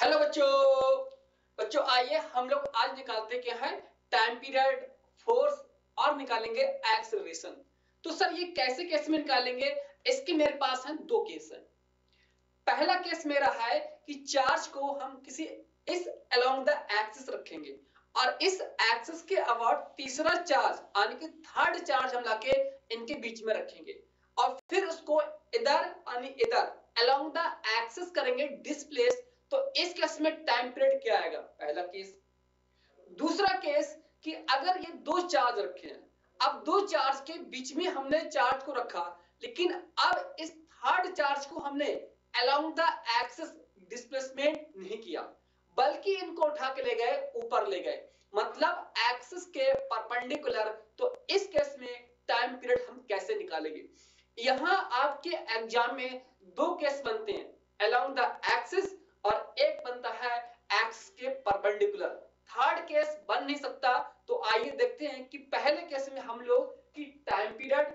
Hello बच्चों। बच्चों आइए हम लोग आज निकालते क्या है टाइम पीरियड, फोर्स और निकालेंगे एक्सेलरेशन। तो सर ये कैसे केस में निकालेंगे, इसके मेरे पास है दो केस है। पहला केस मेरा है कि चार्ज को हम किसी इस अलोंग द एक्सिस रखेंगे और इस एक्सिस के अबाउट तीसरा चार्ज यानी कि थर्ड चार्ज हम लाके इनके बीच में रखेंगे और फिर उसको इधर यानी इधर अलोंग द एक्सिस करेंगे डिस्प्लेस। तो इस केस में टाइम पीरियड क्या आएगा, पहला केस। दूसरा केस कि अगर ये दो चार्ज रखे हैं, अब दो चार्ज के बीच में हमने चार्ज को रखा, लेकिन अब इस थर्ड चार्ज को हमने अलोंग द एक्सिस डिस्प्लेसमेंट नहीं किया, बल्कि इनको उठा के ले गए, ऊपर ले गए, मतलब एक्सिस के परपेंडिकुलर। तो इस केस में टाइम पीरियड हम कैसे निकालेंगे। यहां आपके एग्जाम में दो केस बनते हैं, अलोंग द एक्सिस और एक बनता है एक्स के परपेंडिकुलर। थर्ड केस बन नहीं सकता। तो आइए देखते हैं कि पहले केस में हम लोग की टाइम पीरियड,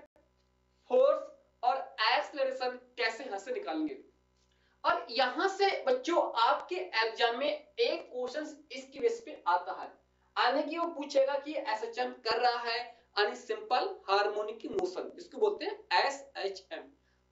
फोर्स और एक्सेलरेशन कैसे यहां से निकालेंगे। और यहां से बच्चों आपके एग्जाम में एक क्वेश्चन इसकी बेस पे आता है, आने की वो पूछेगा कि एसएचएम कर रहा है यानी सिंपल हार्मोनिक मोशन, इसको बोलते हैं एसएचएम,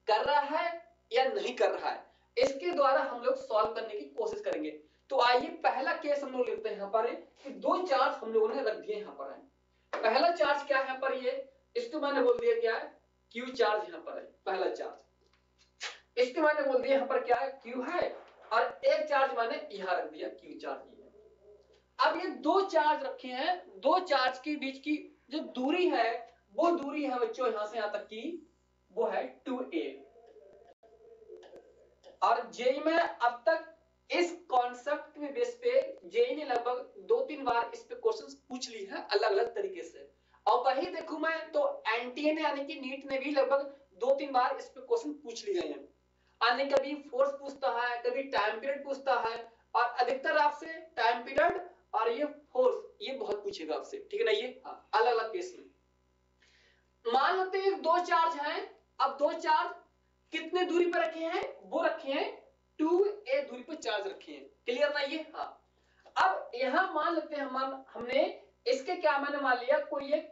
कर रहा है या नहीं कर रहा है। इसके द्वारा हम लोग सॉल्व करने की कोशिश करेंगे। तो आइए पहला केस हम लोग लेते हैं यहाँ पर कि दो चार्ज हम लोगों ने रख दिए यहाँ पर है। पहला चार्ज क्या है यहाँ पर, ये इसको मैंने बोल दिया क्या है क्यू चार्ज यहाँ पर है, पहला चार्ज। इसके मैंने बोल दिया यहाँ पर क्या है क्यू है, और एक चार्ज मैंने यहाँ रख दिया क्यू चार्ज। अब ये दो चार्ज रखे हैं, दो चार्ज के बीच की जो दूरी है वो दूरी है बच्चों यहां से यहां तक की वो है 2a। और जेई में अब तक इस कॉन्सेप्ट के बेस पे जेई ने लगभग 2-3 बार इस पे क्वेश्चंस पूछ ली है अलग अलग तरीके से। और वही देखूं मैं तो एनटीए ने यानी कि नीट ने भी लगभग 2-3 बार इस पे क्वेश्चन पूछ लिए हैं। यानी कभी फोर्स पूछता है, कभी टाइम पीरियड पूछता है, और अधिकतर आपसे टाइम पीरियड और ये फोर्स ये बहुत पूछेगा आपसे, ठीक है ना। ये अलग अलग केस में मान लेते हैं दो चार्ज हैं। अब दो चार्ज कितने दूरी पर रखे हैं, वो रखे हैं 2a दूरी पर चार्ज रखे हैं, क्लियर ना ये। अब यहां मान लेते हैं हमने इसके क्या मैंने मान लिया, कोई एक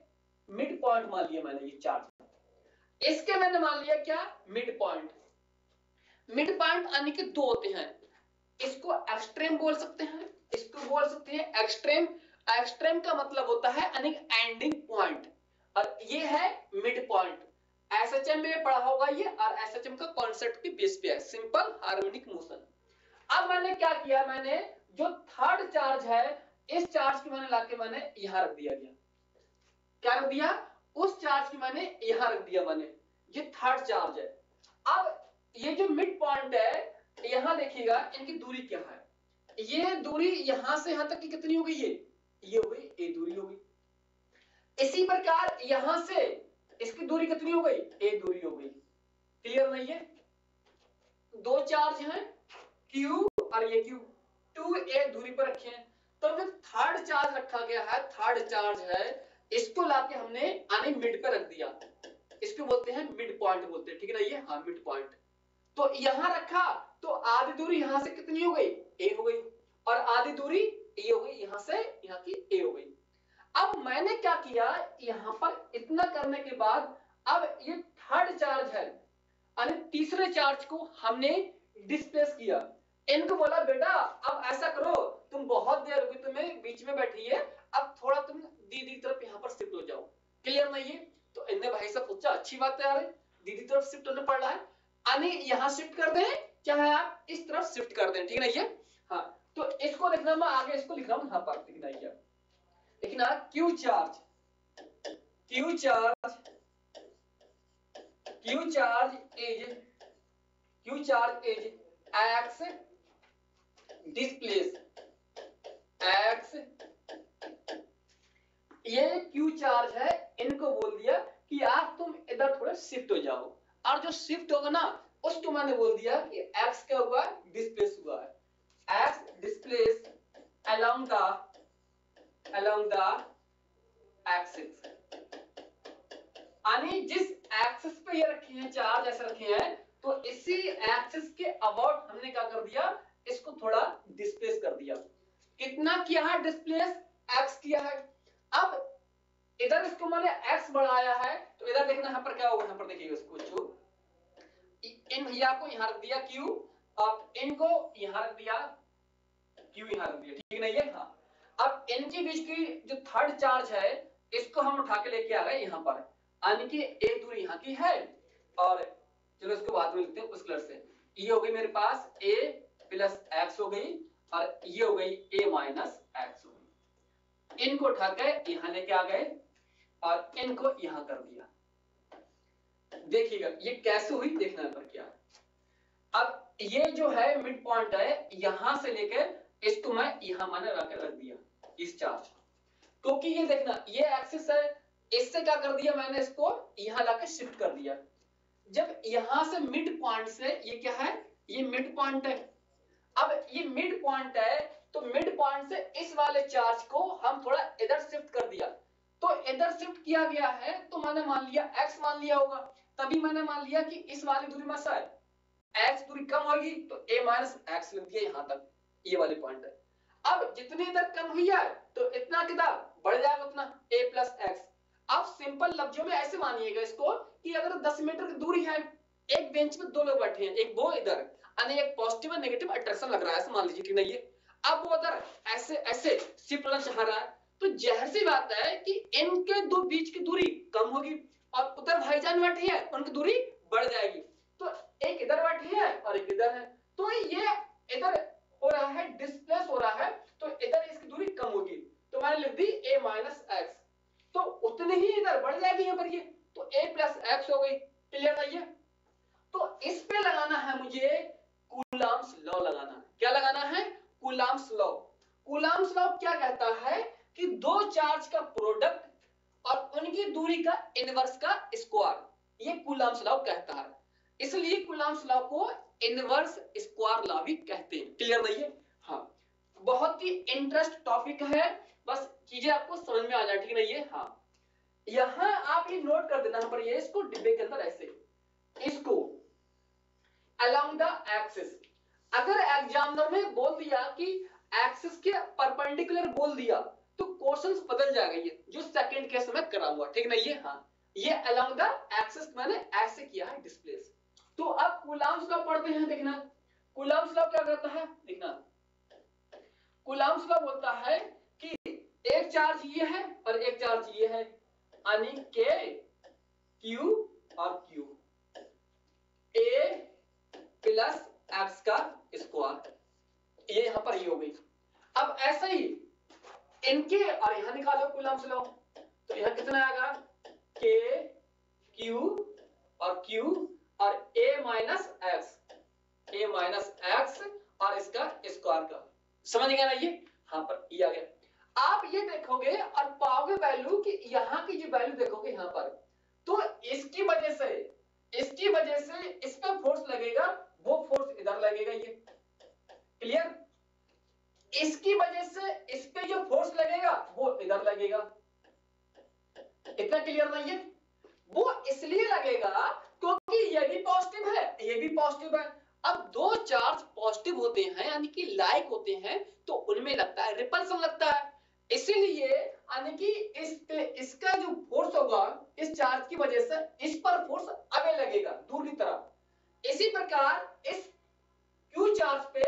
मिड पॉइंट मान लिया मैंने, ये चार्ज इसके मैंने मान लिया क्या मिड पॉइंट। मिड पॉइंट यानी कि दो होते हैं, इसको एक्सट्रीम बोल सकते हैं, इसको बोल सकते हैं एक्सट्रीम। एक्सट्रीम का मतलब होता है एंडिंग पॉइंट, और ये है मिड पॉइंट। एसएचएम में पढ़ा होगा ये, और एसएचएम का कॉन्सेप्ट की बेस पे है सिंपल हार्मोनिक मोशन। अब मैंने क्या किया, मैंने जो थर्ड चार्ज है इस चार्ज की मैंने लाके मैंने यहां रख दिया गया, क्या रख दिया, उस चार्ज की मैंने यहां रख दिया मैंने, ये थर्ड चार्ज है। अब ये जो मिड पॉइंट है यहां देखिएगा इनकी दूरी क्या है, ये दूरी यहां से यहां तक की कितनी हो गई, ये हो गई ए दूरी हो गई। इसी प्रकार यहां से इसकी दूरी कितनी हो गई, ए दूरी हो गई, क्लियर नहीं है। दो चार्ज हैं Q और ये Q 2a दूरी पर रखे हैं। तो जो थर्ड चार्ज रखा गया है, थर्ड चार्ज है, इसको लाके हमने आने मिड पे रख दिया, इसको बोलते हैं मिड पॉइंट बोलते हैं, ठीक है ना ये, मिड पॉइंट। तो यहां रखा तो आधी दूरी यहां से कितनी हो गई, ए हो गई, और आधी दूरी ए हो गई, यहां से यहां की ए हो गई। अब मैंने क्या किया, यहां पर इतना करने के बाद अब ये थर्ड चार्ज है यानी तीसरे चार्ज को हमने डिस्प्लेस किया। इनको बोला बेटा अब ऐसा करो, तुम बहुत देर हो गई तुम्हें बीच में बैठी है, अब थोड़ा तुम दीदी की तरफ यहां पर शिफ्ट हो जाओ, क्लियर नहीं है। तो इनने भाई साहब सोचा अच्छी बात है यार, दीदी की तरफ शिफ्ट होने पड़ रहा है, यानी यहां शिफ्ट कर दें चाहे आप इस तरफ शिफ्ट कर दें, ठीक है ना ये। तो इसको लिखना मैं आगे, इसको लिख रहा हूं यहां पर, लिखना ये लिखना Q charge, Q charge, Q charge is, Q charge is x displace, x, ये क्यू चार्ज है, इनको बोल दिया कि आप तुम इधर थोड़ा शिफ्ट हो जाओ, और जो शिफ्ट होगा ना उसको मैंने बोल दिया कि एक्स क्या हुआ, डिस्प्लेस हुआ है, x displace along the axis, यानी जिस एक्सिस पे ये रखे हैं चार्ज ऐसे रखे हैं, तो इसी एक्सिस के अबाउट हमने क्या कर दिया, इसको थोड़ा डिस्प्लेस कितना किया है डिस्प्लेस, x किया है। अब इधर इसको मैंने x बढ़ाया है तो इधर देखना यहाँ पर क्या होगा, यहाँ पर देखिए इसको जो इन भैया को यहाँ रख दिया q और इनको यहाँ रख दिया q, यहाँ रख दिया, ठीक नहीं है। हाँ, अब इनके बीच की जो थर्ड चार्ज है इसको हम उठा के लेके आ गए यहाँ पर, यानी कि एक दूरी यहाँ की है और चलो इसको बाद में लिखते हैं उस कलर से। ये हो गई मेरे पास a प्लस x हो गई और ये हो गई a माइनस x हो गई। इनको उठा के यहाँ लेके आ गए और इनको यहाँ कर दिया। देखिएगा ये कैसे हुई, देखना पर क्या। अब ये जो है मिड पॉइंट है, यहां से लेकर इसको मैं यहां मैंने रख दिया इस चार्ज, क्योंकि ये देखना ये एक्सिस है, इससे क्या कर दिया मैंने इसको यहां लाके शिफ्ट कर दिया। जब यहां से मिड पॉइंट से ये क्या है, ये मिड पॉइंट है। अब ये मिड पॉइंट है तो मिड पॉइंट से इस वाले चार्ज को हम थोड़ा इधर शिफ्ट कर दिया, तो इधर शिफ्ट किया गया है तो मैंने मान लिया x मान लिया होगा, तभी मैंने मान लिया कि इस वाली दूरी में शायद x दूरी कम होगी तो a माइनस एक्स लिख दिया यहां तक, ये वाली पॉइंट है। अब जितनी इधर कम हुई है तो इतना कितना बढ़ जाएगा उतना a प्लस एक्स। अब सिंपल लफ्जों में ऐसे मानिएगा इसको कि अगर 10 मीटर की दूरी है, एक बेंच में दो लोग बैठे हैं, एक वो इधर यानी एक पॉजिटिव और नेगेटिव अट्रैक्शन लग रहा है, ऐसे मान लीजिए कि नहीं है। अब वो उधर ऐसे ऐसे शिफ्ट होना चाह रहा है तो जाहिर सी बात है कि इनके दो बीच की दूरी कम होगी और उधर भाईजान बैठे हैं उनकी दूरी बढ़ जाएगी, तो एक इधर बैठे हैं और एक इधर है, तो ये इधर हो रहा है डिस्प्लेस हो रहा है तो इधर इसकी दूरी कम होगी, तो मैंने लिख दी a माइनस एक्स, तो उतनी ही इधर बढ़ जाएगी यहाँ पर ये, तो a प्लस एक्स हो गई। क्लियर है ये? तो इस पे लगाना है मुझे कूलम्ब्स लॉ लगाना है। क्या लगाना है? Coulomb's law. कूलम्ब्स लॉ क्या कहता है कि दो चार्ज का प्रोडक्ट और उनकी दूरी का इनवर्स का स्क्वायर, ये कूलम्ब्स लॉ कहता है, इसलिए कूलम्ब्स लॉ को इनवर्स स्क्वायर लॉ भी कहते हैं। क्लियर नहीं है? हाँ, बहुत ही इंटरेस्ट टॉपिक है, बस चीजें आपको समझ में आ जाए, ठीक नहीं है? हाँ, यहां आप ये नोट कर देना पर ये इसको डिब्बे के अंदर ऐसे इसको along the axis, अगर एग्जामिनर ने बोल दिया कि एक्सिस के परपेंडिकुलर बोल दिया तो क्वेश्चंस बदल जाएगा, ये जो सेकंड केस में करा हुआ, ठीक नहीं है? हाँ, ये along the axis मैंने ऐसे किया है डिस्प्लेस। तो अब कूलम्ब्स लॉ पढ़ते हैं, देखना कूलम्ब्स लॉ क्या कहता है, देखना कूलम्ब्स लॉ बोलता है कि एक चार्ज ये है और एक चार्ज ये है, यानी के क्यू और क्यू, ए प्लस एक्स का स्क्वायर, ये यहां पर ये हो गई। अब ऐसे ही इनके और यहां निकालो कूलम्ब्स लॉ, तो यहां कितना आएगा के क्यू और क्यू और ए माइनस एक्स और इसका स्क्वायर का, समझ गया ना ये? हाँ पर ये आ गया। आप ये देखोगे और पाओगे वैल्यू कि यहाँ की जो वैल्यू देखोगे यहाँ पर, तो इसकी वजह से इस पर फोर्स लगेगा, वो फोर्स इधर लगेगा, ये क्लियर? इसकी वजह से इस पे जो फोर्स लगेगा वो इधर लगेगा, इतना क्लियर नहीं है? वो इसलिए लगेगा क्योंकि ये भी पॉजिटिव है, ये भी पॉजिटिव है। अब दो चार्ज पॉजिटिव होते हैं यानी कि लाइक होते हैं तो उनमें लगता है रिपल्सन लगता है, इसीलिए यानी कि इस पे इसका जो फोर्स होगा इस चार्ज की वजह से इस पर फोर्स आगे लगेगा दूर की तरफ। इसी प्रकार इस क्यू चार्ज पे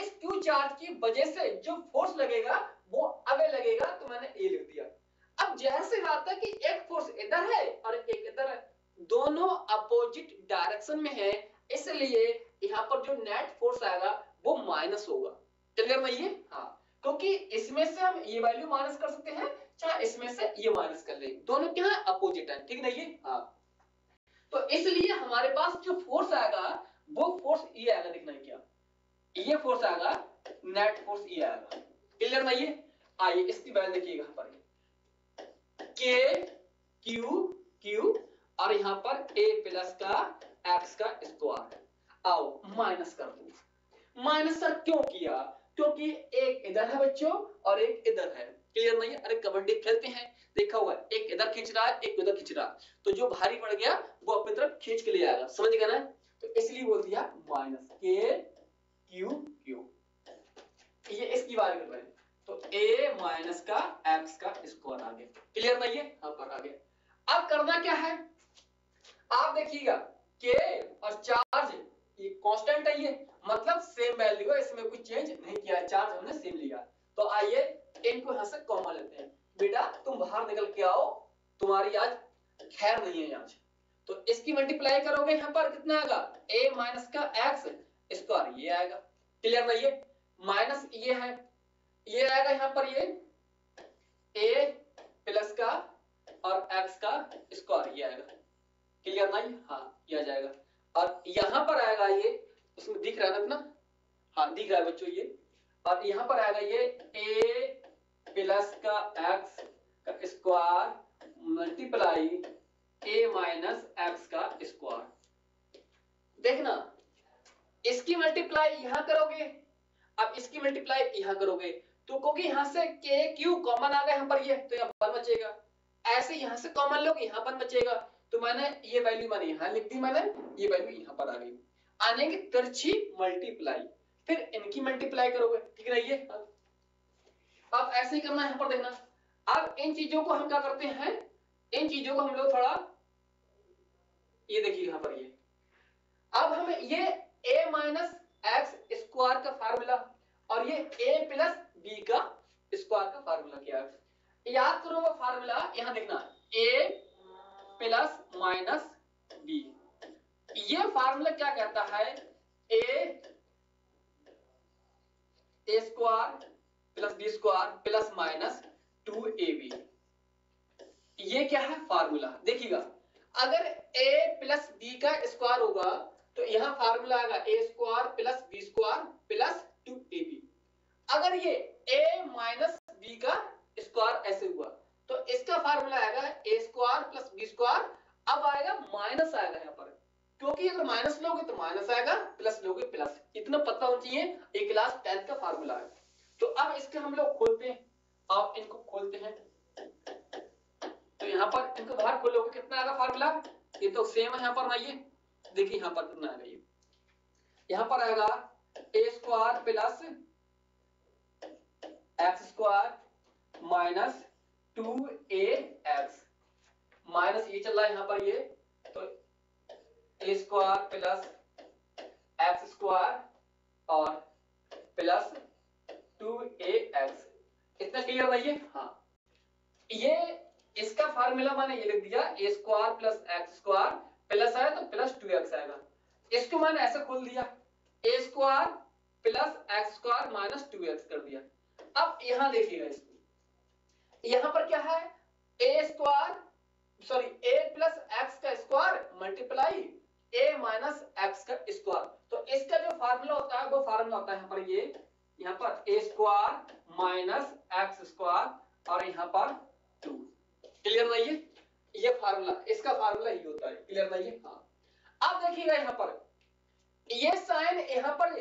इस क्यू चार्ज की वजह से जो फोर्स लगेगा वो आगे लगेगा, तो मैंने ए लिख दिया। अब जैसे बात है कि एक फोर्स इधर है और एक इधर है, दोनों अपोजिट डायरेक्शन में है, इसलिए यहाँ पर जो नेट फोर्स आएगा वो माइनस होगा। क्लियर नहीं है? हाँ, क्योंकि इसमें से हम ये वैल्यू माइनस कर सकते हैं, चाहे इसमें से ये माइनस कर लेंगे, दोनों क्या है अपोजिट है, ठीक नहीं है? हाँ, तो इसलिए हमारे पास जो फोर्स आएगा वो फोर्स ये आएगा, दिखना है क्या, ये फोर्स आएगा नेट फोर्स ये आएगा। क्लियर नहीं है? आइए इसकी वैल्यू देखिएगा, यहाँ पर के क्यू क्यू और यहाँ पर ए प्लस का एक्स का स्क्वायर, आओ माइनस कर दो। माइनस सर क्यों किया? क्योंकि एक इधर है बच्चों और एक इधर है। क्लियर नहीं है? अरे कबड्डी खेलते हैं, देखा हुआ है, एक इधर खींच रहा है एक उधर खींच रहा है, तो जो भारी पड़ गया वो अपनी तरफ खींच के ले आएगा, समझ गया ना? तो इसलिए बोल दिया माइनस के क्यू क्यू, ये इसकी बात कर रहे हैं। तो a माइनस का x का स्क्वायर आ गया। क्लियर नहीं है? यहाँ पर आ गया। अब करना क्या है, आप देखिएगा k और चार्ज ये कांस्टेंट है, ये मतलब सेम वैल्यू है, इसमें कुछ चेंज नहीं किया, चार्ज हमने सेम लिया। तो आइए इनको यहां से कॉमन लेते हैं। बेटा तुम बाहर निकल के आओ, तुम्हारी आज खैर नहीं है आज। तो इसकी मल्टीप्लाई करोगे यहां पर कितना आएगा, a माइनस का x स्क्वायर, ये आएगा। क्लियर नहीं है? माइनस ये है, ये आएगा यहां पर ये a प्लस का और x का स्क्वायर, ये आएगा। क्लियर नहीं? हाँ ये आ जाएगा। और यहां पर आएगा ये, उसमें दिख रहा है ना अपना, हाँ दिख रहा है बच्चों ये। और यहां पर आएगा ये a प्लस का x का square multiply a minus x का स्क्वायर। देखना इसकी मल्टीप्लाई यहां करोगे, अब इसकी मल्टीप्लाई यहां करोगे, तो क्योंकि यहां से k q कॉमन आ गया यहां पर ये, तो यहां 1 बचेगा। ऐसे यहां से कॉमन लोगे यहां 1 बचेगा, तो मैंने ये वैल्यू मैंने यहां लिख दी, मैंने ये वैल्यू यहां पर आ गई। आने की तिरछी मल्टीप्लाई, फिर इनकी मल्टीप्लाई करोगे, ठीक रही है? अब ऐसे ही करना है, यहां पर देखना। अब इन चीजों को हम क्या करते हैं, इन चीजों को हम लोग थोड़ा, ये देखिए यहां पर ये, अब हमें ये a माइनस एक्स स्क्वायर का फार्मूला और ये a प्लस बी का स्क्वायर का फार्मूला क्या है, याद करो वो फार्मूला। यहां देखना a प्लस माइनस बी, ये फार्मूला क्या कहता है, a square plus B square plus minus 2ab, ये क्या है फार्मूला। देखिएगा अगर a प्लस बी का स्क्वायर होगा तो यहां फार्मूला आएगा a square plus B square plus 2ab। अगर ये a माइनस बी का स्क्वायर ऐसे हुआ तो इसका फार्मूला आएगा a square plus B square, अब आएगा माइनस आएगा यहाँ पर, क्योंकि अगर माइनस लोगे तो माइनस आएगा, प्लस लोगे प्लस, इतना पता होना चाहिए, ये क्लास 10 का फार्मूला है। तो अब इसके हम लोग खोलते हैं, अब इनको खोलते हैं, तो यहाँ पर इनको बाहर खोलोगे कितना आएगा फार्मूला, ये तो सेम है यहाँ पर ना, ये देखिए यहाँ पर कितना आएगा, ये यहाँ पर आएगा a square plus x square minus 2ax, minus ये चल रहा है यहाँ पर ये, तो a square plus x square और प्लस 2ax, इतना क्लियर है ये? हाँ, ये इसका फार्मूला मैंने ये लिख दिया, a square plus x square plus है तो प्लस 2x आएगा, इसको मैंने ऐसे खोल दिया, a square plus x square minus 2x कर दिया। अब यहां देखिएगा इसको, यहां पर क्या है, a square sorry a plus X का square multiply a minus X का स्क्वायर, तो इसका जो फार्मूला होता है वो फार्मूला होता है यहाँ पर ये, यहाँ पर a square minus X square और यहाँ पर 2। क्लियर नहीं है? ये फार्मूला, इसका फार्मूला ही होता है। क्लियर नहीं है? हाँ। अब देखिएगा यहाँ पर ये साइन यहाँ पर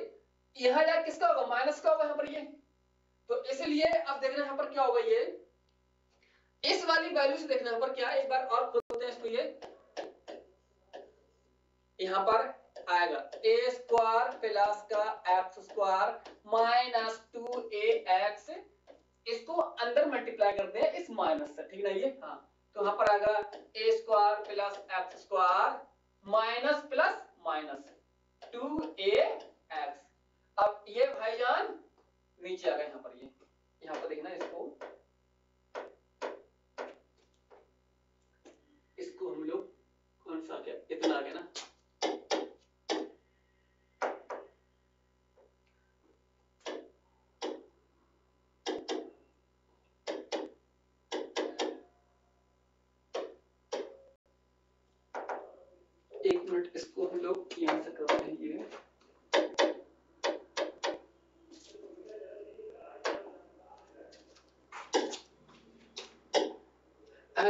यहाँ जा किसका होगा, माइनस का होगा यहाँ पर ये, तो इसलिए अब देखना यहाँ पर क्या होगा, ये इस वाली वैल्यू से देखना यहाँ पर क्या, एक बार और खोलते हैं इसको, ये यहाँ पर आएगा a स्क्वायर प्लस का एक्स स्क्वायर माइनस 2ax, इसको अंदर मल्टीप्लाई करते हैं इस माइनस से, ठीक नहीं है? हाँ, तो यहाँ पर आएगा a square plus x square minus plus minus 2ax। अब ये भाईजान नीचे आ गया यहाँ पर, ये यहाँ पर देखना इसको, इसको हम लोग कौन सा आ गया, इतना आ गया ना, एक मिनट, इसको हम लोग यहां से करते हैं, ये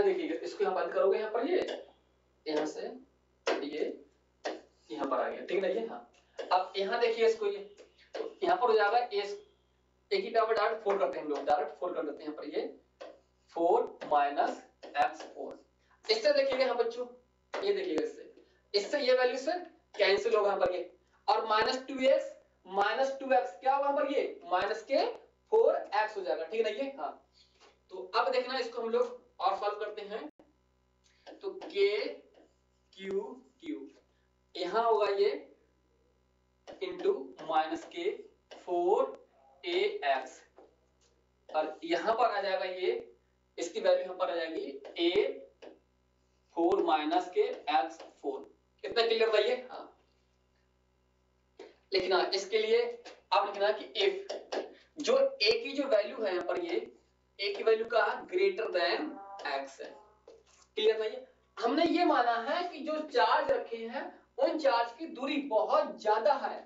देखिएगा इसको यहाँ बंद करोगे, यहाँ पर ये यहाँ से ये यहाँ पर आ गया, ठीक नहीं है? हाँ, अब यहाँ देखिए इसको, ये तो यहाँ पर हो जाएगा एक ही टावर डायरेक्ट 4 करते हैं हम लोग, डायरेक्ट 4 कर देते हैं यहाँ पर, ये 4 माइनस एक्स 4, इससे देखिएगा यहाँ बच्चों, ये देखिएगा इससे ये वैल्यू से कैंसिल होगा यहाँ पर ये, और माइनस 2x क्या होगा यहाँ पर, ये माइनस के 4x हो जाएगा, ठीक है ना ये। हाँ तो अब देखना इसको हम लोग और सॉल्व करते हैं। तो k q q यहां होगा ये इंटू माइनस के 4ax और यहां पर आ जाएगा ये, इसकी वैल्यू यहां पर आ जाएगी a 4 माइनस के x 4। कितना क्लियर था ये। हाँ लिखना इसके लिए अब लिखना कि इफ जो a की जो वैल्यू है यहाँ पर ये a की वैल्यू का ग्रेटर देन x है। क्लियर था ये। हमने ये माना है कि जो चार्ज रखे हैं उन चार्ज की दूरी बहुत ज्यादा है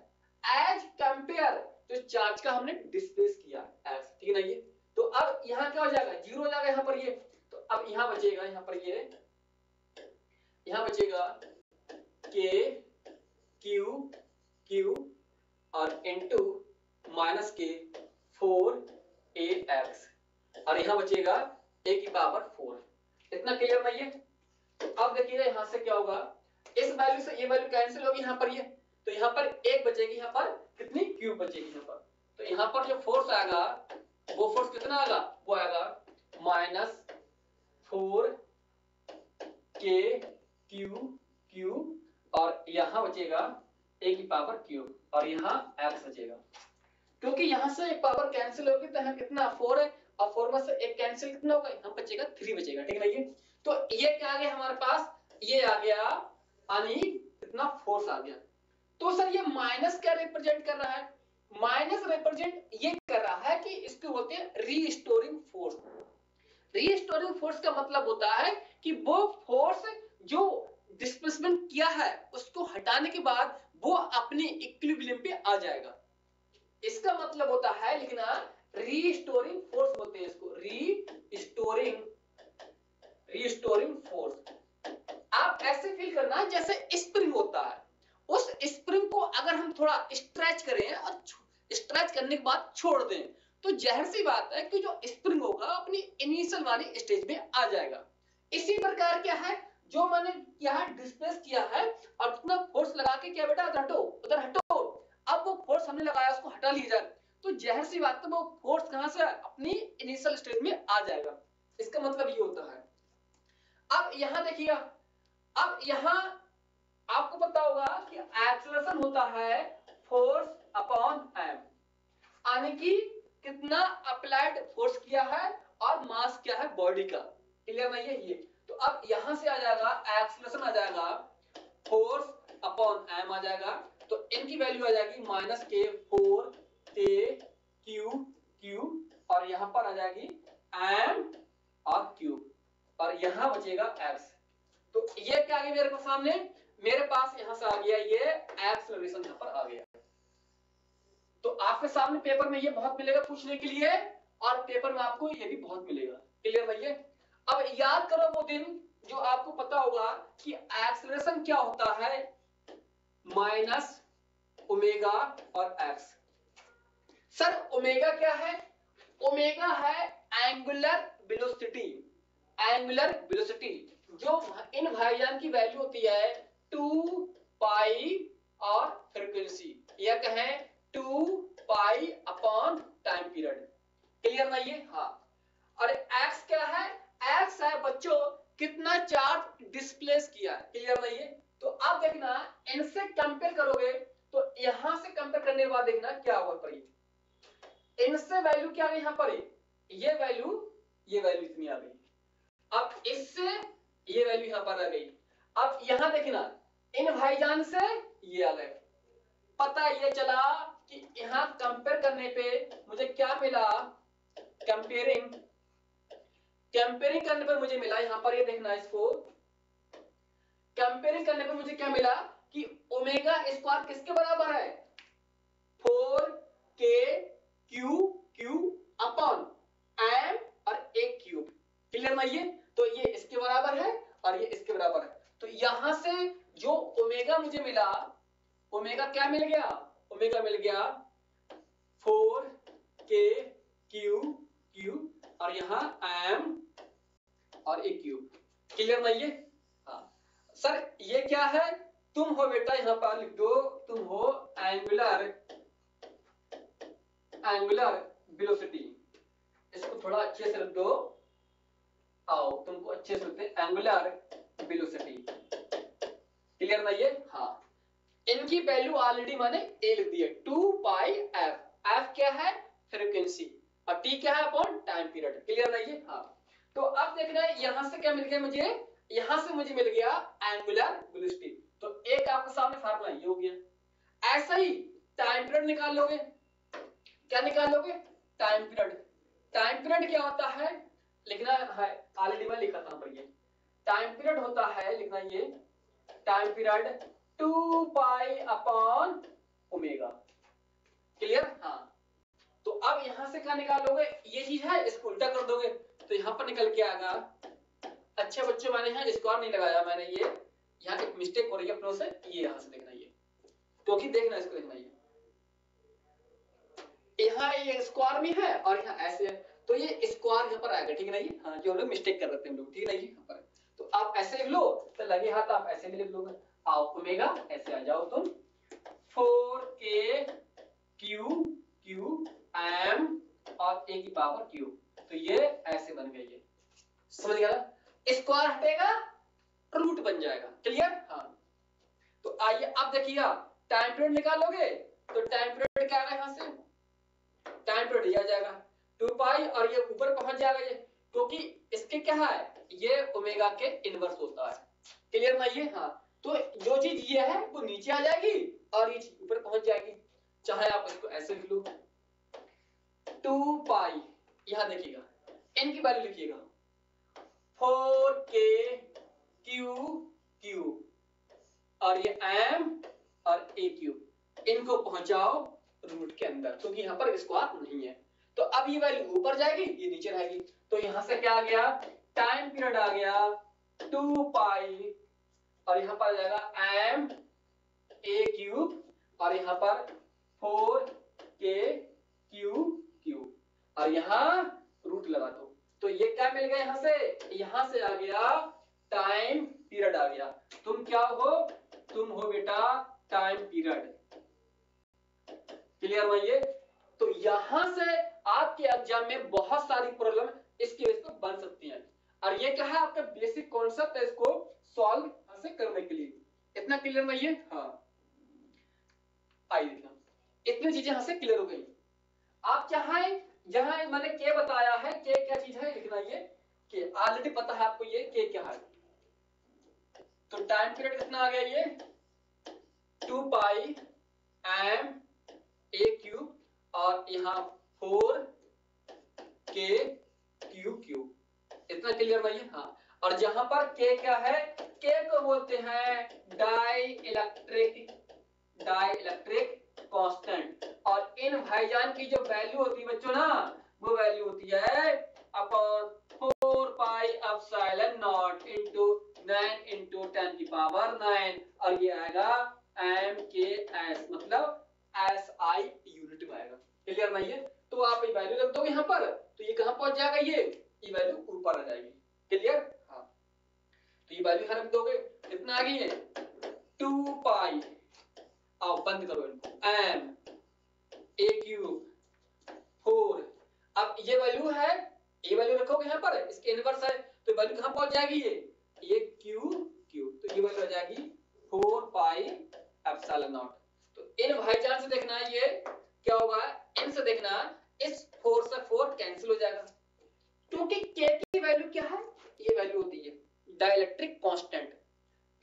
एज कंपेयर जो चार्ज का हमने डिस्प्लेस किया एज, ठीक है ना ये। तो अब यहाँ क्या हो जाएगा, जीरो हो जाएगा यहाँ पर ये। तो अब यहाँ बचेगा, यहाँ पर ये यहाँ बचेगा के क्यू क्यू और इनटू माइनस के 4ax और यहाँ बचेगा a की पावर 4। इतना क्लियर ना ये। अब देखिए यहाँ से क्या होगा, इस वैल्यू से ये वैल्यू कैंसिल होगी यहाँ पर ये, तो यहाँ पर एक बचेगी, यहाँ पर कितनी क्यूब बचेगी यहाँ पर। तो यहाँ पर जो फोर्स आएगा वो फोर्स कितना आएगा, वो आएगा माइनस 4 के क्यू और यहाँ बचेगा a की पावर क्यूब और यहाँ x बचेगा। क्योंकि यहाँ से एक पावर कैंसिल होगी तो यहाँ कितना 4 है और 4 में से एक कैंसिल कितना होगा, यहाँ बचेगा 3 बचेगा, ठीक है ना ये। तो ये क्या आ गया हमारे पास, ये आ गया यानी कितना फोर्स आ गया। तो सर ये माइनस क्या रिप्रेजेंट कर रहा है, माइनस रिप्रेजेंट ये कर रहा है कि इसको बोलते हैं रीस्टोरिंग फोर्स। रीस्टोरिंग फोर्स का मतलब होता है कि वो फोर्स जो डिस्प्लेसमेंट किया है उसको हटाने के बाद वो अपने इक्विलिब्रियम पे आ जाएगा। इसका मतलब होता है लिखना रीस्टोरिंग फोर्स बोलते हैं इसको, रीस्टोरिंग फोर्स। आप ऐसे फील करना जैसे स्प्रिंग होता है, उस स्प्रिंग को अगर हम थोड़ा स्ट्रेच करें और स्ट्रेच करने के बाद छोड़ दें तो जाहिर सी बात है कि जो स्प्रिंग होगा अपनी इनिशियल वाली स्टेज में आ जाएगा। इसी प्रकार क्या है, जो मैंने यहाँ डिस्प्लेस किया है और उतना फोर्स लगा के क्या बेटा उधर हटो, अब वो फोर्स हमने लगाया उसको हटा लिया जाए तो जाहिर सी बात है वो फोर्स कहां से अपनी इनिशियल स्टेज में आ जाएगा। इसका मतलब ये होता है। अब यहां देखिएगा, अब यहां आपको पता होगा कि एक्सेलरेशन होता है फोर्स अपॉन एम, यानी कि कितना अप्लाइड फोर्स किया है और मास क्या है बॉडी का। क्लियर नहीं है ये। तो अब यहां से आ जाएगा एक्सेलरेशन आ जाएगा फोर्स अपॉन एम आ जाएगा, तो इनकी वैल्यू आ जाएगी माइनस के 4 के क्यू और यहां पर आ जाएगी एम और क्यू और यहां बचेगा एक्स। तो ये क्या आ गया मेरे पास सामने, मेरे पास यहां से आ गया ये एक्सेलरेशन यहां पर आ गया। तो आपके सामने पेपर में ये बहुत मिलेगा पूछने के लिए और पेपर में आपको ये भी बहुत मिलेगा। क्लियर भैया। अब याद करो वो दिन जो आपको पता होगा कि एक्सेलरेशन क्या होता है, माइनस ओमेगा और एक्स। सर ओमेगा क्या है, ओमेगा है एंगुलर वेलोसिटी, एंगुलर वेलोसिटी जो इन भाईजान की वैल्यू होती है 2 पाई और फ्रीक्वेंसी, या कहें 2 pi upon time period. Clear ना ये। हाँ और x क्या है, x है बच्चों कितना चार्ज डिस्प्लेस किया। क्लियर ना ये। तो आप देखना इनसे कंपेयर करोगे तो यहां से कंपेयर करने के बाद देखना क्या होगा पर, इनसे वैल्यू क्या आ गई यहां पर, ये वैल्यू इतनी आ गई। अब इससे ये वैल्यू यहां पर आ गई। अब यहां देखना इन भाईजान से ये आ गए। पता ये चला कि यहां कंपेयर करने पे मुझे क्या मिला, कंपेयरिंग करने पर मुझे मिला यहां पर, ये देखना इसको कंपेयरिंग करने पर मुझे क्या मिला कि ओमेगा स्क्वायर किसके बराबर है, 4k क्यू अपॉन एम और एक क्यूब। क्लियर ना ये। तो ये इसके बराबर है और ये इसके बराबर है। तो यहां से जो ओमेगा मुझे मिला, ओमेगा क्या मिल गया, ओमेगा मिल गया 4k क्यू और यहां एम और एक क्यूब। क्लियर ना ये। हाँ सर ये क्या है, तुम हो बेटा यहां पर लिख दो, तुम हो एंगुलर वेलोसिटी, इसको थोड़ा अच्छे से रख दो, आओ तुमको अच्छे से लिखते हैं एंगुलर वेलोसिटी, क्लियर ना ये? हाँ, इनकी वैल्यू ऑलरेडी मैंने ए लिख दी है 2 पाई एफ, एफ क्या है? फ्रीक्वेंसी, और टी क्या है? अपॉन टाइम पीरियड, क्लियर ना ये? हाँ, तो अब देखना है यहां से क्या मिल गया मुझे, यहां से मुझे मिल गया एंगुलर वेलोसिटी, तो एक आपके सामने फार्मूला ये हो गया। ऐसा ही टाइम पीरियड निकाल लोगे, क्या निकाल लोगे? Time period. टाइम पीरियड क्या होता है लिखना है, ऑलरेडी मैं लिखा था पर ये टाइम पीरियड होता है, लिखना ये time period 2 pi upon omega, clear? हाँ, तो अब यहां से क्या निकालोगे, ये चीज है इसको उल्टा कर दोगे तो यहां पर निकल के आएगा, अच्छे बच्चों मैंने यहाँ स्क्वायर नहीं लगाया, मैंने ये यहाँ एक मिस्टेक हो रही है अपनों से, ये यहां से देखना ये, क्योंकि देखना इसको देखना ये यहाँ ये स्क्वायर में है और यहाँ ऐसे है, तो ये स्क्वायर यहाँ पर आएगा, ठीक है ना ये? हाँ, जो हम लोग मिस्टेक कर रहे थे हम लोग, ठीक है ना ये? यहाँ पर तो आप ऐसे लिख लो, तो लगे हाथ आप ऐसे भी लिख लोगे, आओ ओमेगा ऐसे आ जाओ तुम 4k क्यू क्यू एम और a की पावर क्यू, तो ये ऐसे बन गई, ये समझ गया ना? स्क्वायर हटेगा रूट बन जाएगा, क्लियर? हाँ, तो आइए अब देखिए टाइम पीरियड निकालोगे तो टाइम पीरियड क्या आएगा, यहाँ से टाइम पीरियड आ जाएगा 2 पाई और ये ऊपर पहुंच जाएगा ये, क्योंकि इसके क्या है, ये ओमेगा के इनवर्स होता है, क्लियर ना ये? हाँ, तो जो चीज ये है वो नीचे आ जाएगी और ये चीज ऊपर पहुंच जाएगी, चाहे आप इसको ऐसे लिख लो 2 पाई, यहां देखिएगा इनकी वैल्यू लिखिएगा 4k क्यू क्यू और ये m और a क्यूब, इनको पहुंचाओ रूट के अंदर, क्योंकि यहाँ पर स्क्वायर नहीं है, तो अब ये वैल्यू ऊपर जाएगी, ये नीचे रहेगी, तो यहां से क्या आ गया, टाइम पीरियड आ गया 2 पाई और यहाँ पर आ जाएगा m a क्यूब और यहाँ पर 4k क्यू क्यू और यहाँ रूट लगा दो, तो ये क्या मिल गया, यहाँ से आ गया टाइम पीरियड आ गया। तुम क्या हो, तुम हो बेटा टाइम पीरियड, क्लियर हुआ ये? तो यहां से आपके एग्जाम में बहुत सारी प्रॉब्लम इसकी वजह से बन सकती हैं, और ये क्या है आपका बेसिक कॉन्सेप्ट है इसको सॉल्व से करने के लिए, इतना क्लियर नहीं है? हाँ, आइए देखना, इतनी चीजें यहां से क्लियर हो गई। आप चाहें जहां मैंने के बताया है, के क्या चीज है लिखना, ये के ऑलरेडी पता है आपको, ये के क्या है, तो टाइम पीरियड कितना आ गया, ये 2 पाई एम ए क्यूब और यहाँ 4k क्यू क्यूब, इतना क्लियर भाई? हाँ, और जहां पर के क्या है, के को बोलते हैं डाई इलेक्ट्रिक कांस्टेंट, और इन भाईजान की जो वैल्यू होती है बच्चों ना, वो वैल्यू होती है upon 4 pi epsilon not into 9 into 10 की पावर 9, और ये आएगा एम के एस, मतलब SI यूनिट में आएगा, क्लियर नहीं है? तो आप ये वैल्यू रख दोगे यहाँ पर, तो ये कहां पहुंच जाएगा, ये वैल्यू ऊपर आ जाएगी, क्लियर? हाँ, तो ये वैल्यू रख दोगे, कितना आ गई है 2 पाई, आओ बंद करो इनको, m a क्यूब 4, अब ये वैल्यू है, ये वैल्यू रखोगे यहाँ पर, इसके इनवर्स है, तो वैल्यू कहां पहुंच जाएगी, ये क्यू क्यू, तो ये वैल्यू आ जाएगी 4 पाई एप्सिलॉन नॉट। तो इन भाईजान से देखना ये क्या होगा, इनसे देखना इस 4 से 4 कैंसिल हो जाएगा, क्योंकि k की वैल्यू क्या है, ये वैल्यू होती है डाइलेक्ट्रिक कांस्टेंट,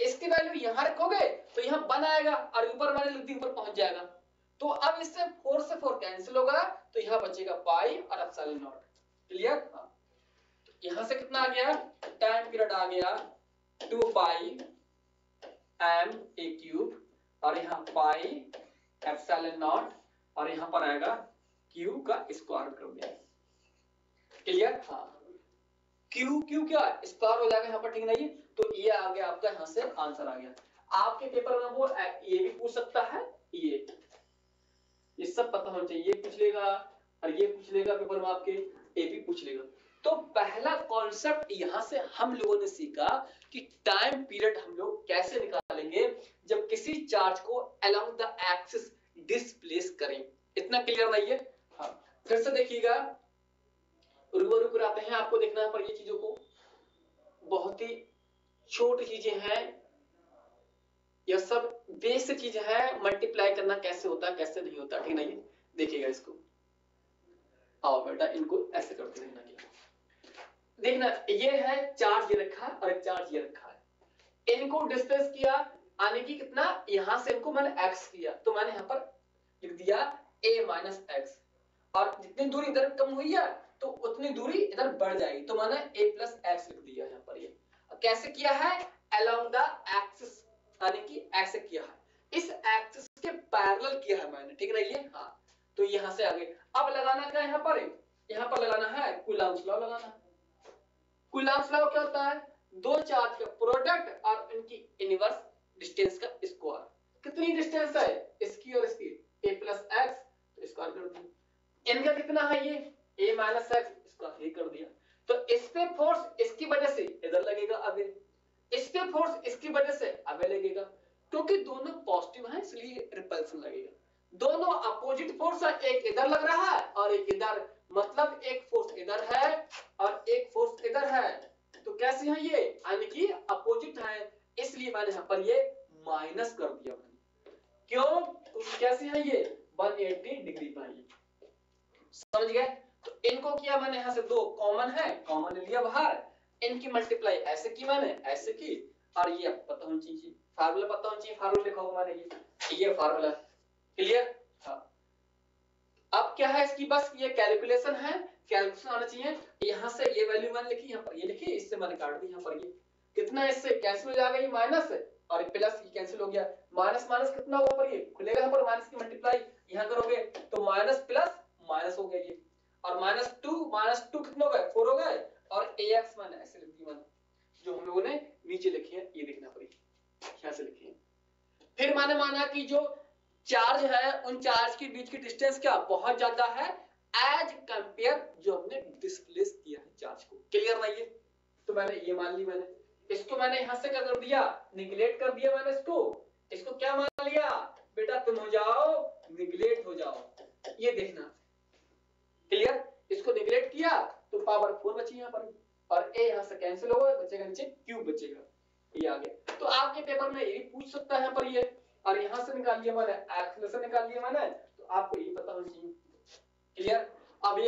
इसकी वैल्यू यहां रखोगे तो यहां 1 आएगा और ऊपर मैंने लिख दी ऊपर पहुंच जाएगा, तो अब इससे 4 से 4 कैंसिल होगा तो यहां बचेगा पाई और एप्सिलॉन नॉट, क्लियर? हां, यहां से कितना आ गया, टाइम पीरियड आ गया 2 पाई एम ए क्यूब और यहाँ पाई एप्सिलॉन नॉट और यहाँ पर आएगा क्यू का स्क्वायर कर दिया, क्लियर? हाँ, क्यू क्यू क्या स्क्वायर हो जाएगा यहाँ पर, ठीक नहीं? तो ये आ गया आपका, यहाँ से आंसर आ गया। आपके पेपर में वो ये भी पूछ सकता है, ये सब पता होना चाहिए, ये पूछ लेगा और ये पूछ लेगा पेपर में आपके, ये भी पूछ लेगा। तो पहला कॉन्सेप्ट यहां से हम लोगों ने सीखा कि टाइम पीरियड हम लोग कैसे निकालेंगे जब किसी चार्ज को अलोंग द एक्सिस डिस्प्लेस करें, इतना क्लियर नहीं है? हाँ, फिर से देखिएगा, रूबरू कराते हैं, आपको देखना है पर ये चीजों को, बहुत ही छोटी चीजें हैं, यह सब बेसिक चीज है, मल्टीप्लाई करना कैसे होता है कैसे नहीं होता, ठीक नहीं। देखिएगा इसको, आओ बेटा इनको ऐसे करते देखना, क्या देखना, ये है चार्ज ये रखा है और एक चार्ज ये रखा है, इनको डिस्प्लेस किया, आने की कितना, यहां से इनको मैंने x किया, तो मैंने यहां पर लिख दिया a माइनस एक्स, और जितनी दूरी इधर कम हुई है तो उतनी दूरी इधर बढ़ जाएगी, तो मैंने a प्लस एक्स लिख दिया यहां पर। ये कैसे किया है, अलोंग द एक्सिस, यानी कि ऐसे किया है, इस एक्सिस के पैरेलल किया है मैंने, ठीक है ना ये, हाँ। तो यहां से आगे अब लगाना क्या है, यहां पर लगाना है कूलम्ब्स लॉ लगाना है। कूलम्ब्स लॉ क्या होता है, दो चार्ज का प्रोडक्ट और इनकी इनवर्स डिस्टेंस का स्क्वायर, कितनी डिस्टेंस है इसकी और इसकी, a प्लस एक्स, तो स्क्वायर कर दिया, इनका कितना है ये a माइनस एक्स, इसका ये कर दिया, तो इस पे फोर्स इसकी वजह से इधर लगेगा आगे, इस पे फोर्स इसकी वजह से आगे लगेगा, क्योंकि दोनों पॉजिटिव हैं इसलिए रिपल्सन लगेगा, दोनों अपोजिट फोर्स है, एक इधर लग रहा है और एक इधर, मतलब एक फोर्स इधर है और एक फोर्स इधर है, तो कैसे है ये, यानी कि अपोजिट है, इसलिए मैंने यहां पर ये माइनस कर दिया मैंने, क्यों, तो कैसे है ये 180 डिग्री पर है, समझ गए। तो इनको किया मैंने, यहां से दो कॉमन है, कॉमन लिया बाहर, इनकी मल्टीप्लाई ऐसे की मैंने, ऐसे की, और ये पता होनी चाहिए, फार्मूला पता होना चाहिए, फार्मूला लिखा होगा मैंने, ये फार्मूला, क्लियर, हाँ। अब क्या है इसकी, बस ये कैलकुलेशन है, कैलकुलेशन आना चाहिए, यहां से ये वैल्यू मैंने लिखी, यहां पर ये लिखी, इससे मैंने काट दी, यहां पर ये कितना, इससे कैंसिल हो जाएगा ये माइनस और प्लस, ये कैंसिल हो गया, माइनस माइनस कितना होगा पर, ये खुलेगा यहां पर, माइनस की मल्टीप्लाई यहां करोगे तो माइनस प्लस माइनस हो गया ये, और माइनस टू कितना हो गया 4 हो गए, और ax मैंने ऐसे लिख दी, मैंने जो हम लोगों ने नीचे लिखी है, ये देखना पड़ेगी, यहां से लिखी है। फिर मैंने माना कि जो चार्ज है उन चार्ज के बीच की डिस्टेंस क्या बहुत ज्यादा है एज कंपेयर जो हमने डिस्प्लेस किया है चार्ज को, क्लियर नहीं है, तो मैंने ये मान ली, मैंने इसको मैंने यहां से क्या कर दिया, निगलेक्ट कर दिया मैंने इसको क्या मान लिया बेटा, तुम हो जाओ निगलेक्ट हो जाओ, ये देखना, क्लियर, इसको निगलेक्ट किया तो पावर 4 बची यहां पर, और a यहां से कैंसिल हो गया, बचेगा नीचे क्यूब बचेगा, ये आ गया। तो आपके पेपर में ये भी पूछ सकता है पर ये, और यहां से निकाल लिया मैंने, एक्सेलरेशन निकाल लिया मैंने, तो आपको ये पता होना चाहिए, क्लियर। अब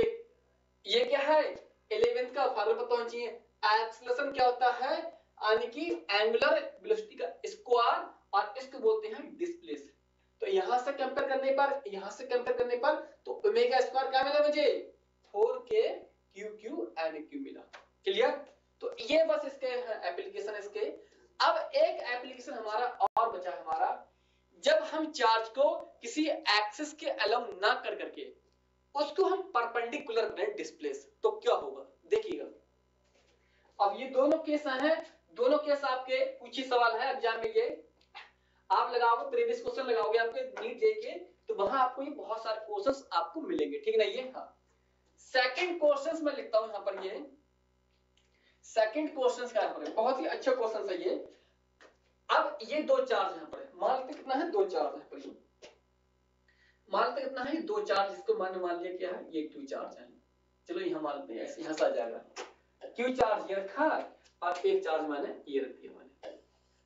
ये क्या है, 11th का फार्मूला पता होना चाहिए, एक्सेलरेशन क्या होता है, यानी कि एंगुलर वेलोसिटी का स्क्वायर, और इसको बोलते हैं डिस्प्लेस, तो यहां से कंपेयर करने पर, यहां से कंपेयर करने पर, तो ओमेगा स्क्वायर क्या मिला मुझे, 4k QQ एंड Q मिला, क्लियर। तो ये बस इसके एप्लीकेशन इसके। अब एक एप्लीकेशन हमारा और बचा है हमारा, जब हम चार्ज को किसी एक्सिस के अलोंग ना कर करके उसको हम परपेंडिकुलर करें डिस्प्लेस, तो क्या होगा देखिएगा। अब ये दोनों केस हैं, दोनों केस आपके कुछ ही सवाल है एग्जाम में, ये आप लगाओगे प्रीवियस क्वेश्चन लगाओगे आपके नीट जे के, तो वहां आपको ये बहुत सारे क्वेश्चंस आपको मिलेंगे, ठीक नहीं है, हाँ। सेकंड क्वेश्चंस मैं लिखता हूं यहां पर, ये सेकंड क्वेश्चंस क्या है, बहुत ही अच्छा क्वेश्चन है ये। अब ये दो चार्ज यहां पर है, मान लेते कितना है, दो चार्ज है पर, मान लेते कितना है, दो चार्ज, इसको मान लिया क्या है, ये क्यू चार्ज है, चलो यहां मान लेते हैं ऐसे, यहां से आ जाएगा क्यू चार्ज ये रखा और एक चार्ज मैंने ये रख दिया मैंने,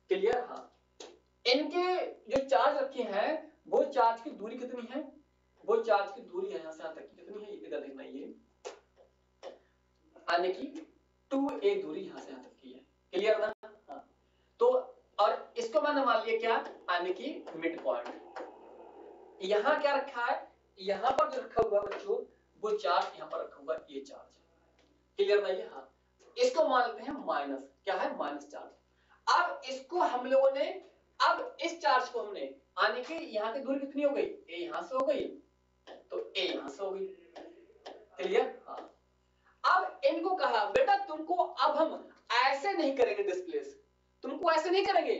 क्लियर, हाँ। इनके जो चार्ज रखे हैं वो चार्ज की दूरी कितनी है, वो चार्ज की दूरी यहां से यहां तक की कितनी है, इधर देखना, ये आने की 2a दूरी यहां से यहां तक की है, क्लियर ना, हाँ। तो और इसको मैंने मान लिया क्या, आने की मिड पॉइंट, यहां क्या रखा है, यहां पर जो रखा हुआ बच्चों वो चार्ज यहां पर रखा हुआ ये चार्ज, क्लियर ना ये, हाँ। इसको मान लेते हैं माइनस, क्या है माइनस चार्ज। अब इसको हम लोगों ने, अब इस चार्ज को हमने, आने की यहां की दूरी कितनी हो गई, a यहां से हो गई तो a यहां से हो गई, क्लियर, हाँ। अब इनको कहा बेटा तुमको अब हम ऐसे नहीं करेंगे डिस्प्लेस, तुमको ऐसे नहीं करेंगे,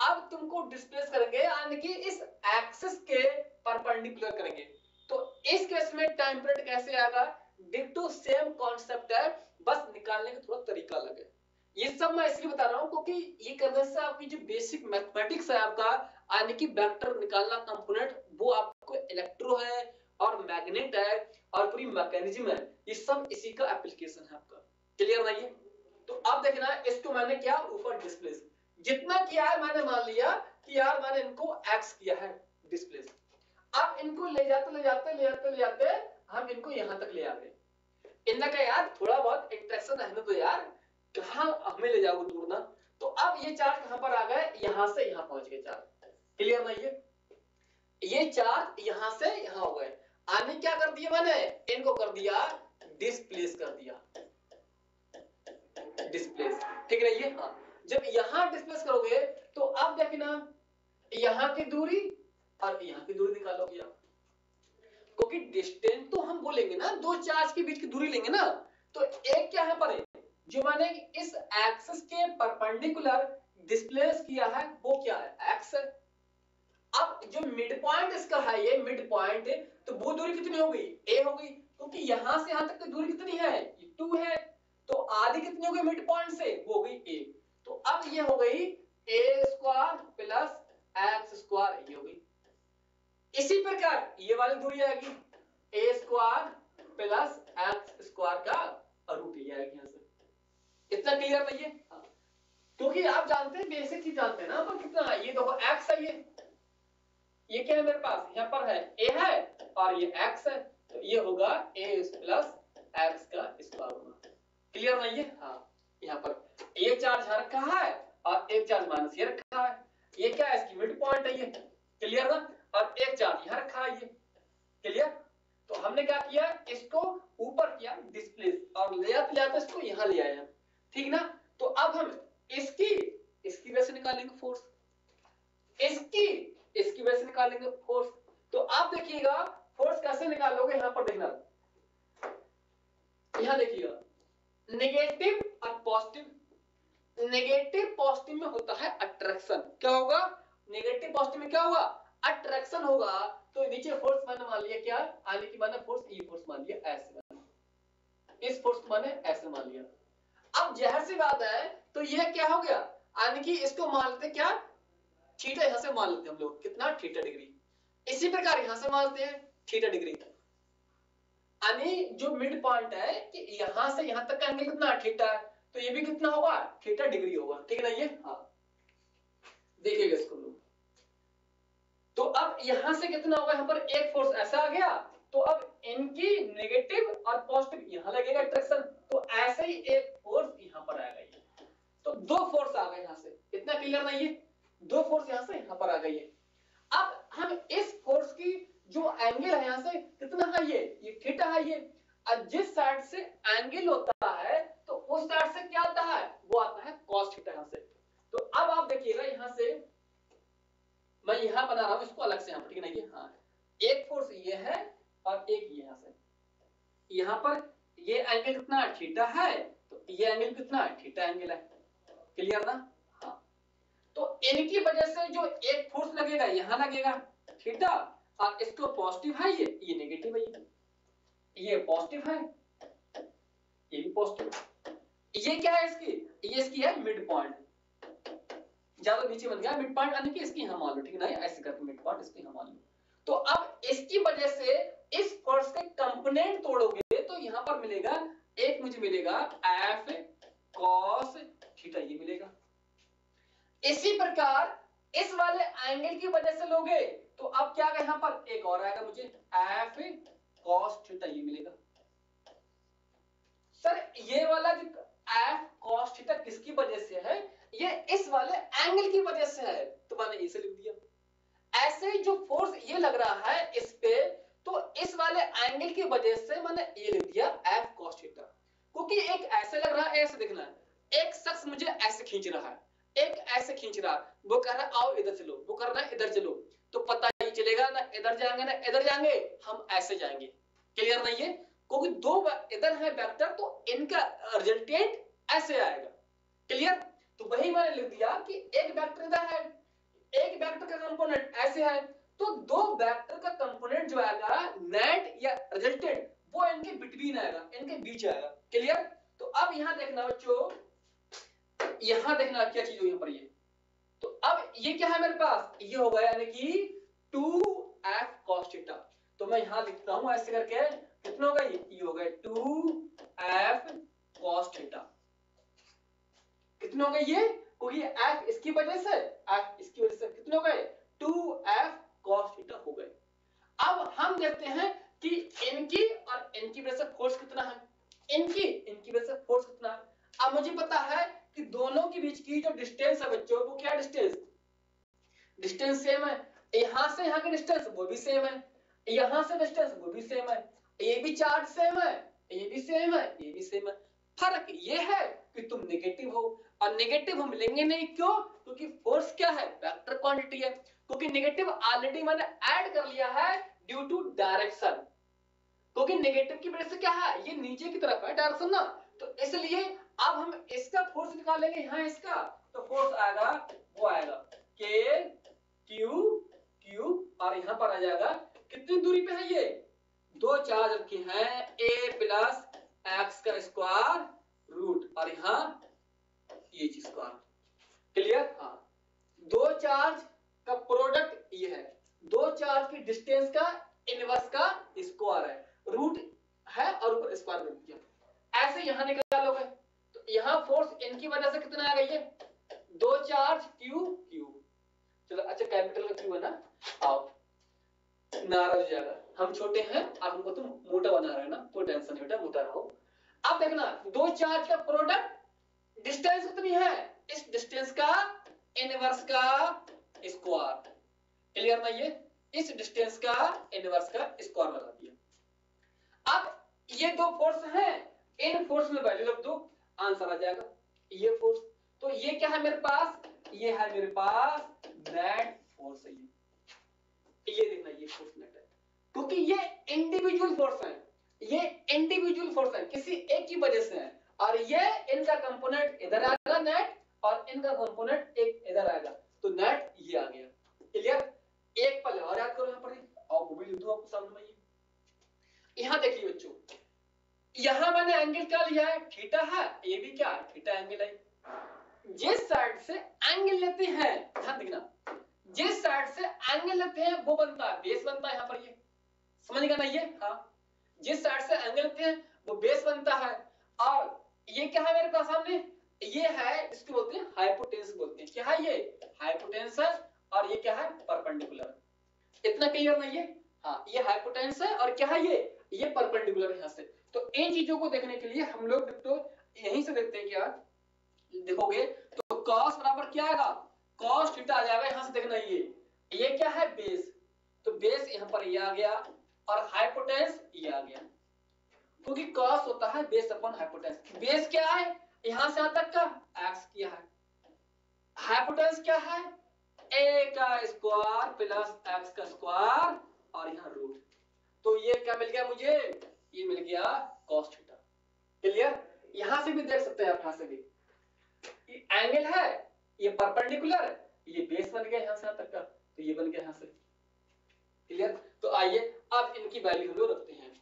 अब तुमको डिस्प्लेस करेंगे यानी कि इस एक्सिस के परपेंडिकुलर करेंगे, तो इस केस में टाइम पीरियड कैसे आएगा, डिक्टो सेम कॉन्सेप्ट है, बस निकालने का थोड़ा तरीका अलग है। ये सब मैं इसलिए बता रहा हूं क्योंकि ये करने से आपकी जो बेसिक मैथमेटिक्स है आपका, यानी कि वेक्टर निकालना कंपोनेंट, वो आपको इलेक्ट्रो है और मैग्नेट है और पूरी मैकेनिज्म है, ये सब इसी का एप्लीकेशन है आपका। क्लियर ना ये? तो अब देखना इसको मैंने क्या ऊपर डिस्प्लेस जितना किया है, मैंने मान लिया कि यार मैंने इनको x किया है डिस्प्लेस। अब इनको ले जाते हम इनको यहां तक ले आ गए। इनका क्या यार थोड़ा बहुत इंटरेक्शन रहने तो यार, कहां हमें ले जाओगे दूर ना। तो अब ये चार्ज कहां पर आ गए, यहां से यहां पहुंच गए चार्ज। क्लियर ना ये चार्ज यहां से यहां हो गए, आने क्या कर दिया मैंने, इनको कर दिया डिस्प्लेस कर दिया, डिस्प्लेस। ठीक है ये हाँ, जब यहां डिस्प्लेस करोगे तो अब देखना यहां की दूरी और यहां की दूरी निकालोगे आप, क्योंकि डिस्टेंस तो हम बोलेंगे ना, दो चार्ज के बीच की दूरी लेंगे ना। तो एक क्या है पर जो मैंने इस एक्सिस के परपेंडिकुलर डिस्प्लेस किया है वो क्या है, x है। अब जो मिड पॉइंट इसका है ये मिड पॉइंट, तो वो दूरी कितनी हो गई, a हो गई, क्योंकि यहां से यहां तक की दूरी कितनी है, ये 2 है। तो आधी कितनी हो गई मिड पॉइंट से, वो हो गई a। तो अब ये हो गई a square plus x square, ये हो गई। इसी प्रकार ये वाली दूरी आएगी a square plus x square का रूट, ये आएगी यहां से। इतना क्लियर नहीं है? हाँ। क्योंकि आप जानते हैं बेसिक चीज जानते हैं ना, पर कितना है, ये देखो x है, ये क्या है मेरे पास, यहाँ पर है a है और ये x है, तो ये होगा a प्लस x का स्क्वायर होगा। क्लियर नहीं है? हाँ। यहाँ पर ये चार्ज यहाँ रखा है और एक चार्ज माइनस ये रखा है, ये क्या है, इसकी मिड पॉइंट है ये। क्लियर ना? और एक चार्ज यहाँ रखा है ये। क्लियर? तो हमने क्या किया, इसको ऊपर किया डिस्प्लेस और ले जाते इसको यहाँ ले आए हम। ठीक ना? तो अब हम इसकी वजह से निकालेंगे फोर्स, इसकी वजह से निकालेंगे फोर्स। तो आप देखिएगा फोर्स कैसे निकालोगे, यहां पर देखना, यहां देखिएगा नेगेटिव और पॉजिटिव। नेगेटिव पॉजिटिव में होता है अट्रैक्शन, क्या होगा, नेगेटिव पॉजिटिव में क्या होगा, अट्रैक्शन होगा। तो नीचे फोर्स मैंने मान लिया क्या, आने की मैंने फोर्स, ये फोर्स मान लिया ऐसे, इस फोर्स को मैंने ऐसे मान लिया। अब जहर सी बात है, तो यह क्या हो गया, यानी कि इसको मान लेते क्या, थीटा यहां से मान लेते हैं हम लोग, कितना, थीटा डिग्री। इसी प्रकार यहां से मानते हैं थीटा डिग्री, यानी जो मिड पॉइंट है कि यहां से यहां तक का एंगल कितना, थीटा, तो ये भी कितना होगा, थीटा डिग्री होगा। ठीक है ना ये? हाँ, देखिएगा इसको लोग। तो अब यहां से कितना होगा, यहां पर एक फोर्स ऐसा आ गया, तो अब इनकी नेगेटिव और पॉजिटिव यहां लगेगा अट्रैक्शन, तो ऐसे ही एक फोर्स यहां पर आएगा ये। तो दो फोर्स आ गए यहां से, इतना क्लियर नहीं है, दो फोर्स यहां से यहां पर आ गई है। अब हम इस फोर्स की जो एंगल है यहां से कितना है, ये थीटा है ये, और जिस साइड से एंगल होता है तो उस साइड से क्या आता है, वो आता है cos थीटा यहां से। तो अब आप देखिएगा यहां से मैं यहां बना रहा हूं इसको अलग से, यहां पर ठीक है ना, हाँ, एक फोर्स ये है और एक ये यहां से, यहां पर ये एंगल कितना थीटा है, तो ये एंगल कितना थीटा एंगल है। क्लियर ना? हाँ। तो इनकी वजह से जो एक फोर्स लगेगा यहां लगेगा थीटा, और इसको पॉजिटिव है ये नेगेटिव है, ये पॉजिटिव है, ये भी पॉजिटिव। ये क्या है इसकी, ये इसकी है मिड पॉइंट, ज्यादा नीचे बन गया मिड पॉइंट, यानी कि इसकी यहां मान लो, ठीक है ना, ऐसे करके मिड पॉइंट इसकी यहां मान लो। तो अब इसकी वजह से इस फोर्स के कंपोनेंट तोड़ोगे तो यहां पर मिलेगा, एक मुझे मिलेगा F cos थीटा, ये मिलेगा। इसी प्रकार इस वाले एंगल की वजह से लोगे तो अब क्या आएगा, यहां पर एक और आएगा मुझे F cos थीटा, ये मिलेगा। सर ये वाला जो F cos थीटा किसकी वजह से है, ये इस वाले एंगल की वजह से है, तो मैंने इसे लिख दिया। ऐसे जो फोर्स ये लग रहा है इस पे, तो इस वाले एंगल की वजह से मैंने ये लिख दिया F cos थीटा, क्योंकि एक ऐसे लग रहा है, ऐसे देखना है, एक शख्स मुझे ऐसे खींच रहा है, एक ऐसे खींच रहा है, वो कह रहा है आओ इधर चलो, वो कर रहा है इधर चलो, तो पता ही चलेगा ना इधर जाएंगे ना इधर जाएंगे, हम ऐसे जाएंगे। क्लियर नहीं है? क्योंकि दो इधर है वेक्टर, तो इनका रिजल्टेंट ऐसे आएगा। क्लियर? तो वही मैंने लिख दिया कि एक वेक्टर इधर है, एक वेक्टर का कंपोनेंट ऐसे है, तो दो वेक्टर का कंपोनेंट जो आएगा नेट या रिजल्टेंट, वो इनके बिटवीन आएगा, इनके बीच आएगा। क्लियर? तो अब यहां देखना बच्चों, यहां देखना क्या चीज हुई यहां पर, ये तो अब ये क्या है मेरे पास, ये होगा यानी कि 2F cos थीटा। तो मैं यहां लिखता हूं ऐसे करके कितना होगा ये होगा 2f cos थीटा। कितना होगा ये, क्योंकि f इसकी वजह से कितने हो गए 2f cos थीटा हो गए। अब हम देखते हैं कि इनकी और इनकी वजह से फोर्स कितना है, इनकी वजह से फोर्स कितना है। अब मुझे पता है कि दोनों के बीच की जो डिस्टेंस है बच्चों, वो क्या डिस्टेंस सेम है। यहां से यहां की डिस्टेंस वो भी सेम है, यहां से डिस्टेंस वो भी सेम है, ये भी चार्ज सेम है, ये भी सेम है, ये भी सेम है। फर्क ये है कि तुम नेगेटिव हो, और नेगेटिव हम लेंगे नहीं, क्यों, क्योंकि फोर्स क्या है, वेक्टर क्वांटिटी है। क्योंकि नेगेटिव ऑलरेडी मैंने ऐड कर लिया है ड्यू टू डायरेक्शन, क्योंकि नेगेटिव की वजह से क्या है, ये नीचे की तरफ है डायरेक्शन ना, तो इसलिए अब हम इसका फोर्स निकालेंगे, यहां इसका, तो फोर्स आएगा, वो आएगा के क्यू और यहां पर आ जाएगा, कितनी दूरी पे है ये, दो चार्ज रखे हैं a प्लस एक्स का स्क्वायर रूट और यहां ये चीज स्क्वायर। क्लियर, हाँ, दो चार्ज का प्रोडक्ट ये है, दो चार्ज की डिस्टेंस का इनवर्स का स्क्वायर है, रूट है और ऊपर स्क्वायर कर दिया, ऐसे यहां निकालोगे तो यहां फोर्स इनकी वजह से कितना आएगा, ये दो चार्ज क्यू, चलो अच्छा कैपिटल का क्यू है ना, आओ नाराज हो जाएगा, हम छोटे हैं और हमको तुम मोटा बना रहे हो ना, कोई टेंशन नहीं बेटा, मोटा रहो। अब देखना, दो चार्ज का प्रोडक्ट डिस्टेंस कितनी है, इस डिस्टेंस का इनवर्स का स्क्वायर। क्लियर ना, ये इस डिस्टेंस का इनवर्स का स्क्वायर लगा दिया। अब ये दो फोर्स हैं, इन फोर्स में वैल्यू रख दो, आंसर आ जाएगा। ये फोर्स, तो ये क्या है मेरे पास, ये है मेरे पास नेट फोर्स है, ये देखना, ये फोर्स नेट है, क्योंकि ये इंडिविजुअल फोर्स है, ये इंडिविजुअल फोर्स है, किसी एक की वजह से है, और ये इनका कंपोनेंट इधर आएगा नेट, और इनका कंपोनेंट एक इधर आएगा, तो नेट ये आ गया। क्लियर, एक पल और याद करो यहां पर, और वो भी लिख दो आपको सामने में। यहां देखिए बच्चों, यहां मैंने एंगल क्या लिया है, थीटा है, ये भी क्या है, थीटा एंगल है। जिस साइड से एंगल लेते हैं, ध्यान देखना, जिस साइड से एंगल लेते हैं वो बनता है बेस, बनता है यहां पर, ये समझ गया ना, ये हाँ, जिस साइड से एंगल लेते हैं वो बेस बनता है, और ये क्या है मेरे पास सामने, ये है, इसको बोलते हैं हाइपोटेन्यूस बोलते हैं, क्या है ये, हाइपोटेन्यूस है, और ये क्या है, परपेंडिकुलर। इतना क्लियर नहीं है, हाँ, ये हाइपोटेन्यूस है और क्या है ये परपेंडिकुलर है यहां से। तो इन चीजों को देखने के लिए हम लोग तो यहीं से देखते हैं, क्या देखोगे तो cos बराबर क्या आएगा, cos थीटा आ जाएगा, यहां से देखना, ये क्या है, बेस, तो बेस यहां पर ये आ गया, और हाइपोटेन्यूस ये आ गया, क्योंकि cos होता है बेस अपॉन हाइपोटेन्यूस। बेस क्या है, यहां से यहां तक का x किया है, हाइपोटेन्यूस क्या है, a का स्क्वायर प्लस x का स्क्वायर और यहां रूट, तो ये क्या मिल गया मुझे, ये मिल गया cos थीटा। क्लियर, यहां से भी देख सकते हैं आप, यहां से भी एंगल है, ये परपेंडिकुलर, ये बेस बन गया यहां से यहां तक का, तो ये बन गया यहां से। क्लियर, तो आइए अब इनकी वैल्यू हम लोग रखते हैं।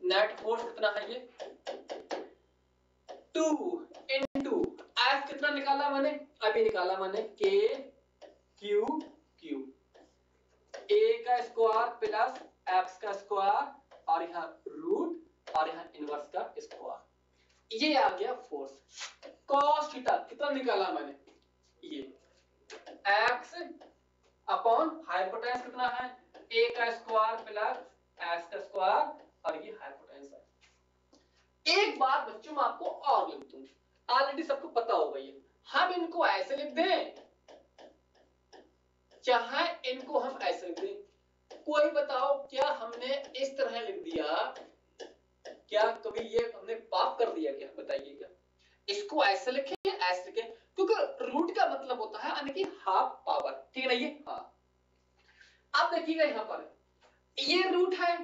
नेट फोर्स कितना है, ये 2 into F कितना निकाला मैंने, अभी निकाला मैंने, K Q A का स्क्वायर प्लस X का स्क्वायर और यहाँ रूट और यहाँ इनवर्स का स्क्वायर, ये आ गया फोर्स। cos थीटा कितना निकाला मैंने, ये x अपॉन हाइपोटेन्यूस कितना है, a का स्क्वायर प्लस x का स्क्वायर और ये हाइपोटेन्यूस है। एक बात बच्चों मैं आपको और लिख दूं, ऑलरेडी सबको पता होगा ये, हम इनको ऐसे लिख दें चाहे इनको हम ऐसे लिख दें, कोई बताओ क्या हमने इस तरह लिख दिया, क्या कभी ये हमने पाप कर दिया क्या, बताइएगा। इसको ऐसे लिखें, ऐसे लिखें, क्योंकि रूट का मतलब होता है यानी कि हाफ पावर, ठीक है ना, ये हाँ। अब देखिएगा यहाँ पर ये रूट है,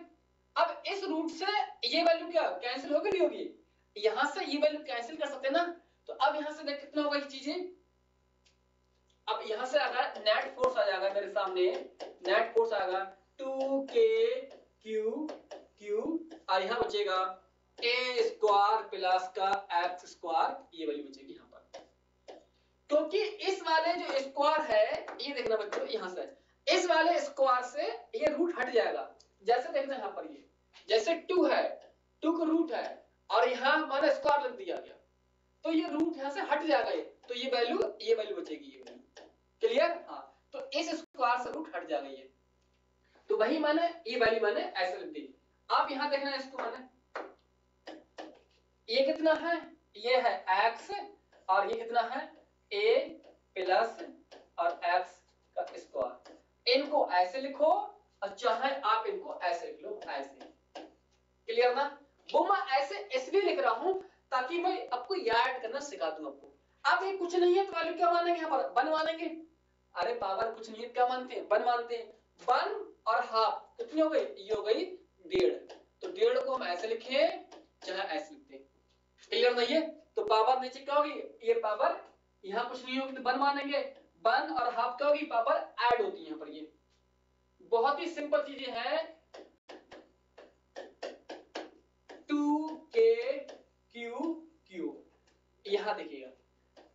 अब इस रूट से ये वैल्यू क्या कैंसिल होगी, नहीं होगी, यहां से ये वैल्यू कैंसिल कर सकते हैं ना, तो अब यहां से देख कितना होगा ये चीजें, अब यहां से आएगा नेट फोर्स आ जाएगा मेरे सामने, नेट फोर्स आएगा 2kq और यहां बचेगा a स्क्वायर प्लस का x स्क्वायर, ये वाली बचेगी यहां पर, क्योंकि इस वाले जो स्क्वायर है, ये देखना बच्चों, यहां से इस वाले स्क्वायर से ये रूट हट जाएगा, जैसे देखना यहां पर जैसे 2 है, 2 का रूट है और यहाँ माना स्क्वायर लिख दिया गया, तो ये रूट यहाँ से हट जाएगा, ये तो ये वैल्यू बचेगी, ये वैल्यू। क्लियर? हाँ, तो इस स्क्वायर से रूट हट जाएगा ये, तो वही माने ये वैल्यू माने ऐसे लिख दी। आप यहाँ देखना इसको, माने ये कितना है, ये है x और ये कितना है a प्लस और x का स्क्वायर। इनको ऐसे लिखो और चाहे आप इनको ऐसे लिख लो, ऐसे। क्लियर ना? वो मैं ऐसे इसलिए लिख रहा हूं ताकि मैं आपको याद करना सिखा दूं आपको। अब ये कुछ नहीं है तो वैल्यू क्या मानेंगे, यहाँ पर 1 मानेंगे। अरे पावर कुछ नहीं है, क्या मानते हैं, 1 मानते हैं। 1 और हाफ कितनी हो गई, ये हो गई 1.5, तो 1.5 को हम ऐसे लिखे चाहे ऐसे लिखते हैं। क्लियर नहीं है? तो पावर नीचे क्या होगी, ये पावर यहाँ कुछ नहीं होगी तो 1 मानेंगे। 1 और हाफ क्या होगी, पावर ऐड होती है यहाँ पर। ये बहुत ही सिंपल चीजें हैं। 2k यहाँ देखिएगा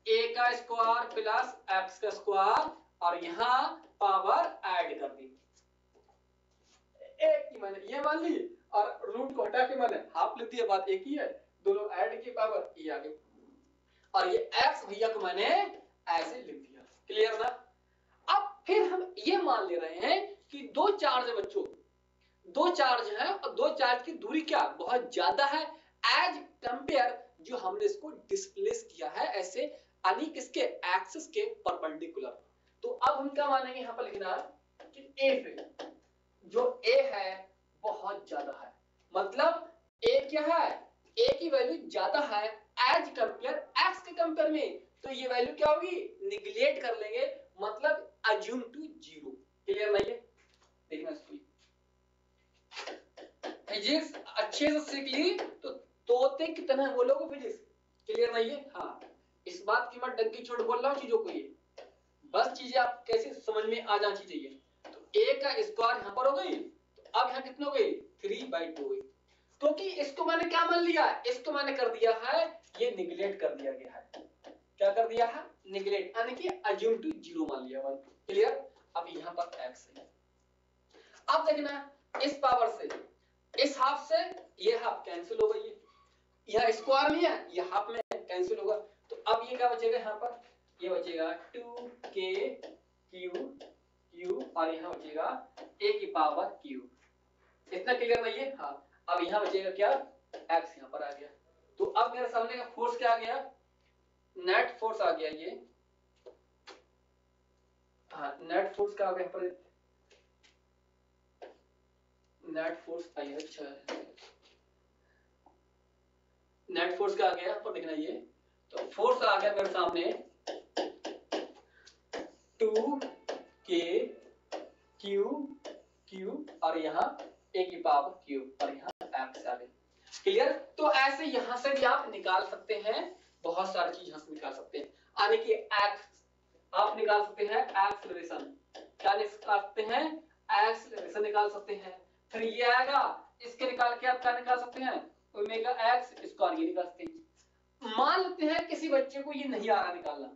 a का स्क्वायर प्लस x का स्क्वायर और यहाँ पावर ऐड कर दी, एक ही मैंने ये मान ली और रूट को हटा के मैंने हाफ लिख दिया, बात एक ही है, दोनों ऐड की पावर ये आ गई और ये x भैया को मैंने ऐसे लिख दिया। क्लियर ना? अब फिर हम ये मान ले रहे हैं कि दो चार्ज है बच्चों, दो चार्ज है और दो चार्ज की दूरी क्या बहुत ज्यादा है एज कंपेयर जो हमने इसको डिस्प्लेस किया है ऐसे, यानी किसके, एक्सिस के परपेंडिकुलर। तो अब हम क्या मानेंगे, यहाँ पर लिखना कि a पे जो a है बहुत ज्यादा है, मतलब a क्या है, a की वैल्यू ज्यादा है एज कंपेयर x के कंपेयर में, तो ये वैल्यू क्या होगी, निगलेक्ट कर लेंगे, मतलब अज्यूम टू 0। क्लियर नहीं है? देखना इसको, फिजिक्स अच्छे से सीख ली तो तोते की तरह बोलोगे फिजिक्स। क्लियर नहीं है? हाँ, इस बात की मैं डंकी छोड़ बोल रहा हूँ चीजों को, ये बस चीजें आप कैसे समझ में आ जानी चाहिए। तो a का स्क्वायर यहाँ पर हो गई, तो अब यहाँ कितनी हो गई, 3/2 हुई, क्योंकि इसको मैंने क्या मान लिया, इसको मैंने कर दिया है, ये निगलेक्ट कर दिया गया है। क्या कर दिया है, निगलेक्ट, यानी कि अज्यूम टू 0 मान लिया। क्लियर? अब यहाँ पर x है, अब देखना इस पावर से इस हाफ से ये हाफ कैंसिल हो गई, यह स्क्वायर नहीं है, ये हाफ में कैंसिल होगा, तो अब ये क्या बचेगा, यहाँ पर ये बचेगा 2k क्यूब और यहाँ बचेगा a की पावर क्यूब। इतना क्लियर नहीं है? हाँ, अब यहाँ बचेगा क्या, x यहाँ पर आ गया, तो अब मेरे सामने का फोर्स क्या आ गया, नेट फोर्स आ गया ये। हाँ, नेट फोर्स क्या आ गया यहाँ पर, नेट फोर्स आई, अच्छा है, नेट फोर्स का आ गया पर देखना ये, तो फोर्स आ गया मेरे सामने 2k क्यूब और यहाँ a की पावर क्यूब और यहाँ x आ गया। क्लियर? तो ऐसे यहाँ से भी आप निकाल सकते हैं, बहुत सारी चीज यहाँ से निकाल सकते हैं, यानी कि x आप निकाल सकते हैं, एक्सलरेशन क्या निकाल सकते हैं, एक्सलरेशन निकाल सकते हैं, फिर ये आएगा, इसके निकाल के आप क्या निकाल सकते हैं, ओमेगा एक्स स्क्वायर, ये निकाल सकते हैं। मान लेते हैं किसी बच्चे को ये नहीं आ रहा निकालना,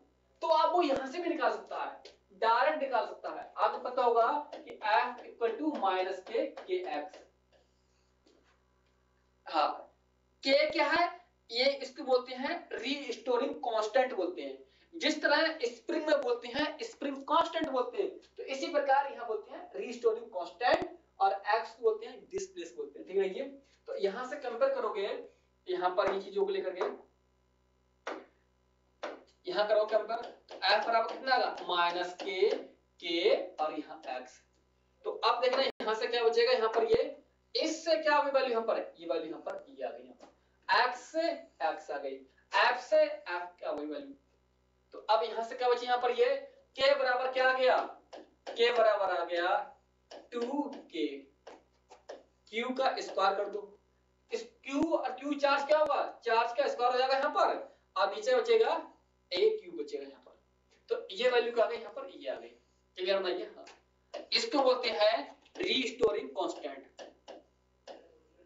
तो आप वो यहां से भी निकाल सकता है, डायरेक्ट निकाल सकता है। आपको पता होगा कि f इक्वल टू माइनस के एक्स। हाँ, k क्या है, ये इसको बोलते हैं रीस्टोरिंग कांस्टेंट बोलते हैं, जिस तरह स्प्रिंग में बोलते हैं स्प्रिंग कांस्टेंट बोलते हैं, तो इसी प्रकार यहाँ बोलते हैं रीस्टोरिंग कांस्टेंट और x को बोलते हैं डिस्प्लेस बोलते हैं। ठीक है? ये तो यहां से कंपेयर करोगे, यहां पर ये चीजों को लेकर के यहां करो कंपेयर, तो f बराबर कितना आएगा, माइनस के और यहाँ x। तो अब देखना यहां से क्या बचेगा, यहाँ पर ये इससे क्या होगी वैल्यू, यहाँ पर ये वैल्यू यहाँ पर ये आ गई, यहाँ पर x से x आ गई, f से f क्या हुई वैल्यू, तो अब यहां से क्या बची, यहाँ पर ये k बराबर क्या आ गया, k बराबर आ गया 2k, q का स्क्वायर कर दो, इस q और q चार्ज क्या होगा, चार्ज का स्क्वायर हो जाएगा यहाँ पर, और नीचे बचेगा a क्यूब बचेगा यहाँ पर, तो ये वैल्यू क्या आ गई, यहाँ पर ये आ गई। क्लियर ना? ये हाँ, इसको बोलते हैं रीस्टोरिंग कांस्टेंट,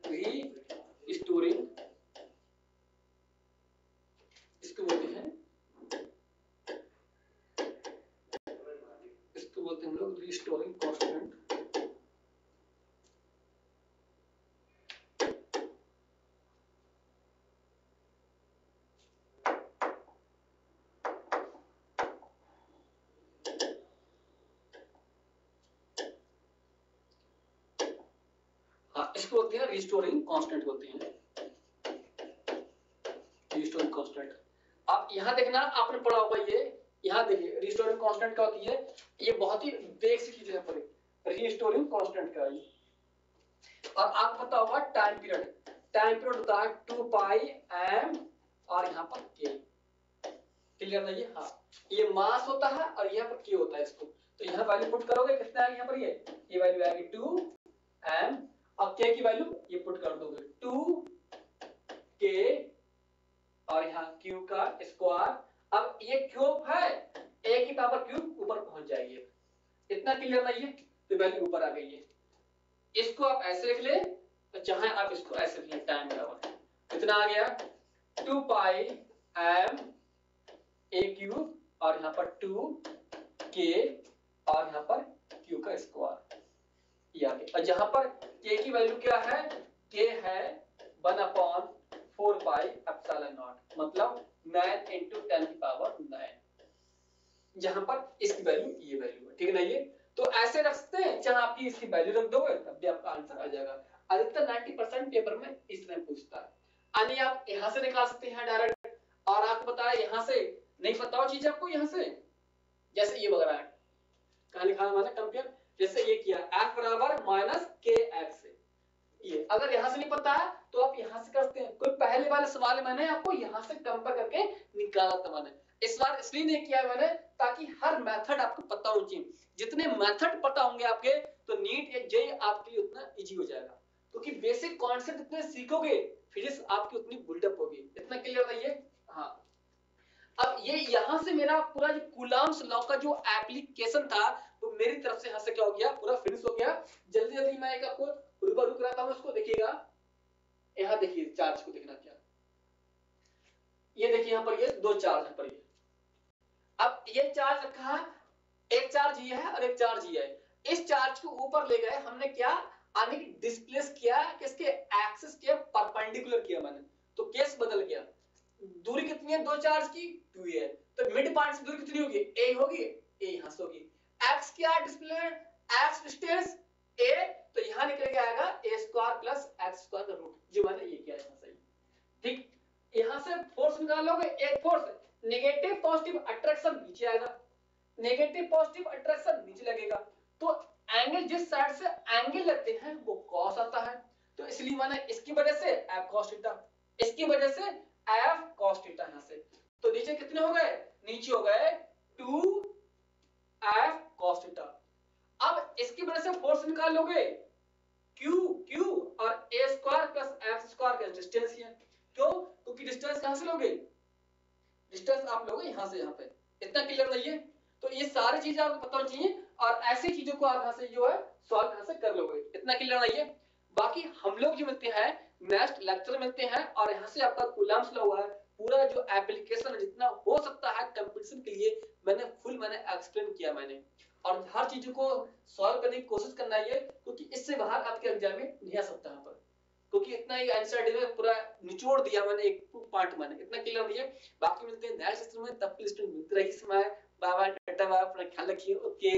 रीस्टोरिंग, इसको बोलते हैं हम लोग रीस्टोरिंग कांस्टेंट। इसको बोलते हैं रिस्टोरिंग कांस्टेंट बोलते हैं, रिस्टोरिंग कांस्टेंट। आप यहां देखना, आपने पढ़ा होगा ये, यहां देखिए रिस्टोरिंग कांस्टेंट क्या होती है, ये बहुत ही बेसिक चीज है पर रिस्टोरिंग कांस्टेंट का ये। और आपको पता होगा टाइम पीरियड, टाइम पीरियड होता है 2 पाई एम और यहाँ पर के, क्लियर है ये? हाँ, ये मास होता है और यहाँ पर के होता है इसको, तो यहाँ वैल्यू पुट करोगे कितना आएगा यहाँ पर, ये वैल्यू आएगी 2 एम और के की वैल्यू ये पुट कर दोगे 2 के और यहाँ क्यू का स्क्वायर। अब ये क्यूब है, ए की पावर क्यूब ऊपर पहुंच जाएगी, इतना क्लियर नहीं है? तो वैल्यू ऊपर आ गई है। इसको आप ऐसे लिख ले, तो चाहे आप इसको ऐसे लिख ले, टाइम बराबर कितना आ गया 2 पाई एम ए क्यूब और यहाँ पर 2 के और यहाँ पर क्यू का स्क्वायर, ये आ गया। और जहां पर के की वैल्यू क्या है, के है 1/4 पाई एप्सिलॉन नॉट, मतलब 9 × 10 की पावर 9, जहां पर इसकी वैल्यू ये वैल्यू है, ठीक है ना? ये तो ऐसे रख सकते हैं, चाहे आपकी इसकी वैल्यू रख दोगे तब भी आपका आंसर आ जाएगा। अधिकतर 90% पेपर में इस तरह पूछता है, यानी आप यहां से निकाल सकते हैं डायरेक्ट, और आपको पता है यहां से नहीं पता हो चीज आपको, यहां से जैसे ये वगैरह है, कहां लिखा है मैंने कंपेयर, जैसे ये किया f बराबर माइनस के एक्स से, ये अगर यहां से नहीं पता है तो आप यहां से कर सकते हैं। कोई पहले वाले सवाल मैंने आपको यहां से कंपेयर करके निकाला था मैंने, इस बार इसलिए नहीं किया मैंने ताकि हर मेथड आपको पता हो चाहिए। जितने मेथड पता होंगे आपके तो नीट या जेईई आपके लिए उतना इजी हो जाएगा, क्योंकि बेसिक कॉन्सेप्ट इतने सीखोगे फिजिक्स आपकी उतनी बिल्डअप होगी। इतना क्लियर रहिए। हाँ, अब ये यहां से मेरा पूरा जो कूलम्ब्स लॉ का जो एप्लीकेशन था वो मेरी तरफ से यहां से क्या हो गया, पूरा फिनिश हो गया। जल्दी जल्दी मैं एक आपको रूबरू कराता हूं, उसको देखिएगा। यहां देखिए चार्ज को देखना क्या, ये देखिए यहां पर ये दो चार्ज है पर ये, अब ये चार्ज रखा है, एक चार्ज ये है और एक चार्ज ये है। इस चार्ज को ऊपर ले गए हमने, क्या यानी कि डिस्प्लेस किया, किसके एक्सिस के परपेंडिकुलर किया मैंने, तो केस बदल गया। दूरी कितनी है दो चार्ज की, 2 है, तो मिड पॉइंट से दूरी कितनी होगी, a होगी, a यहां से होगी। x क्या डिस्प्ले, x डिस्टेंस a, तो यहां निकल के आएगा a² + x² का रूट, जो मैंने ये किया यहां से, ठीक। यहां से फोर्स निकालोगे, एक फोर्स नेगेटिव पॉजिटिव अट्रैक्शन नीचे आएगा, नेगेटिव पॉजिटिव अट्रैक्शन नीचे लगेगा, तो एंगल जिस साइड से एंगल लेते हैं वो कॉस आता है, तो इसलिए मैंने इसकी वजह से f cos थीटा, इसकी वजह से f cos थीटा यहां से, तो नीचे कितने हो गए, नीचे हो गए 2f cos थीटा। अब इसकी वजह से फोर्स निकाल लोगे q और a² + f² का डिस्टेंस है, क्यों, क्योंकि डिस्टेंस कहां से लोगे, डिस्टेंस आप लोगे यहां से यहां पे। इतना क्लियर नहीं है? तो ये सारी चीजें आपको पता होनी चाहिए, और ऐसी चीजों को आप यहां से जो है सॉल्व यहां से कर लोगे। इतना क्लियर नहीं है? बाकी हम लोग जो मिलते हैं नेक्स्ट लेक्चर मिलते हैं, और यहां से आपका कूलम्ब्स लॉ हुआ है, पूरा जो एप्लीकेशन जितना हो सकता है कंपटीशन के लिए मैंने एक्सप्लेन किया मैंने, और हर चीजों को सॉल्व करने की कोशिश करना है, क्योंकि इससे बाहर आपके एग्जाम में नहीं आ सकता है पर, क्योंकि इतना ही आंसर में पूरा निचोड़ दिया मैंने एक पार्ट मैंने। इतना क्लियर नहीं है? बाकी मिलते हैं नेक्स्ट लेक्चर में, तब के लिए मिलते रहिए। समय बाय बाय, टाटा बाय, अपना ख्याल रखिए। ओके।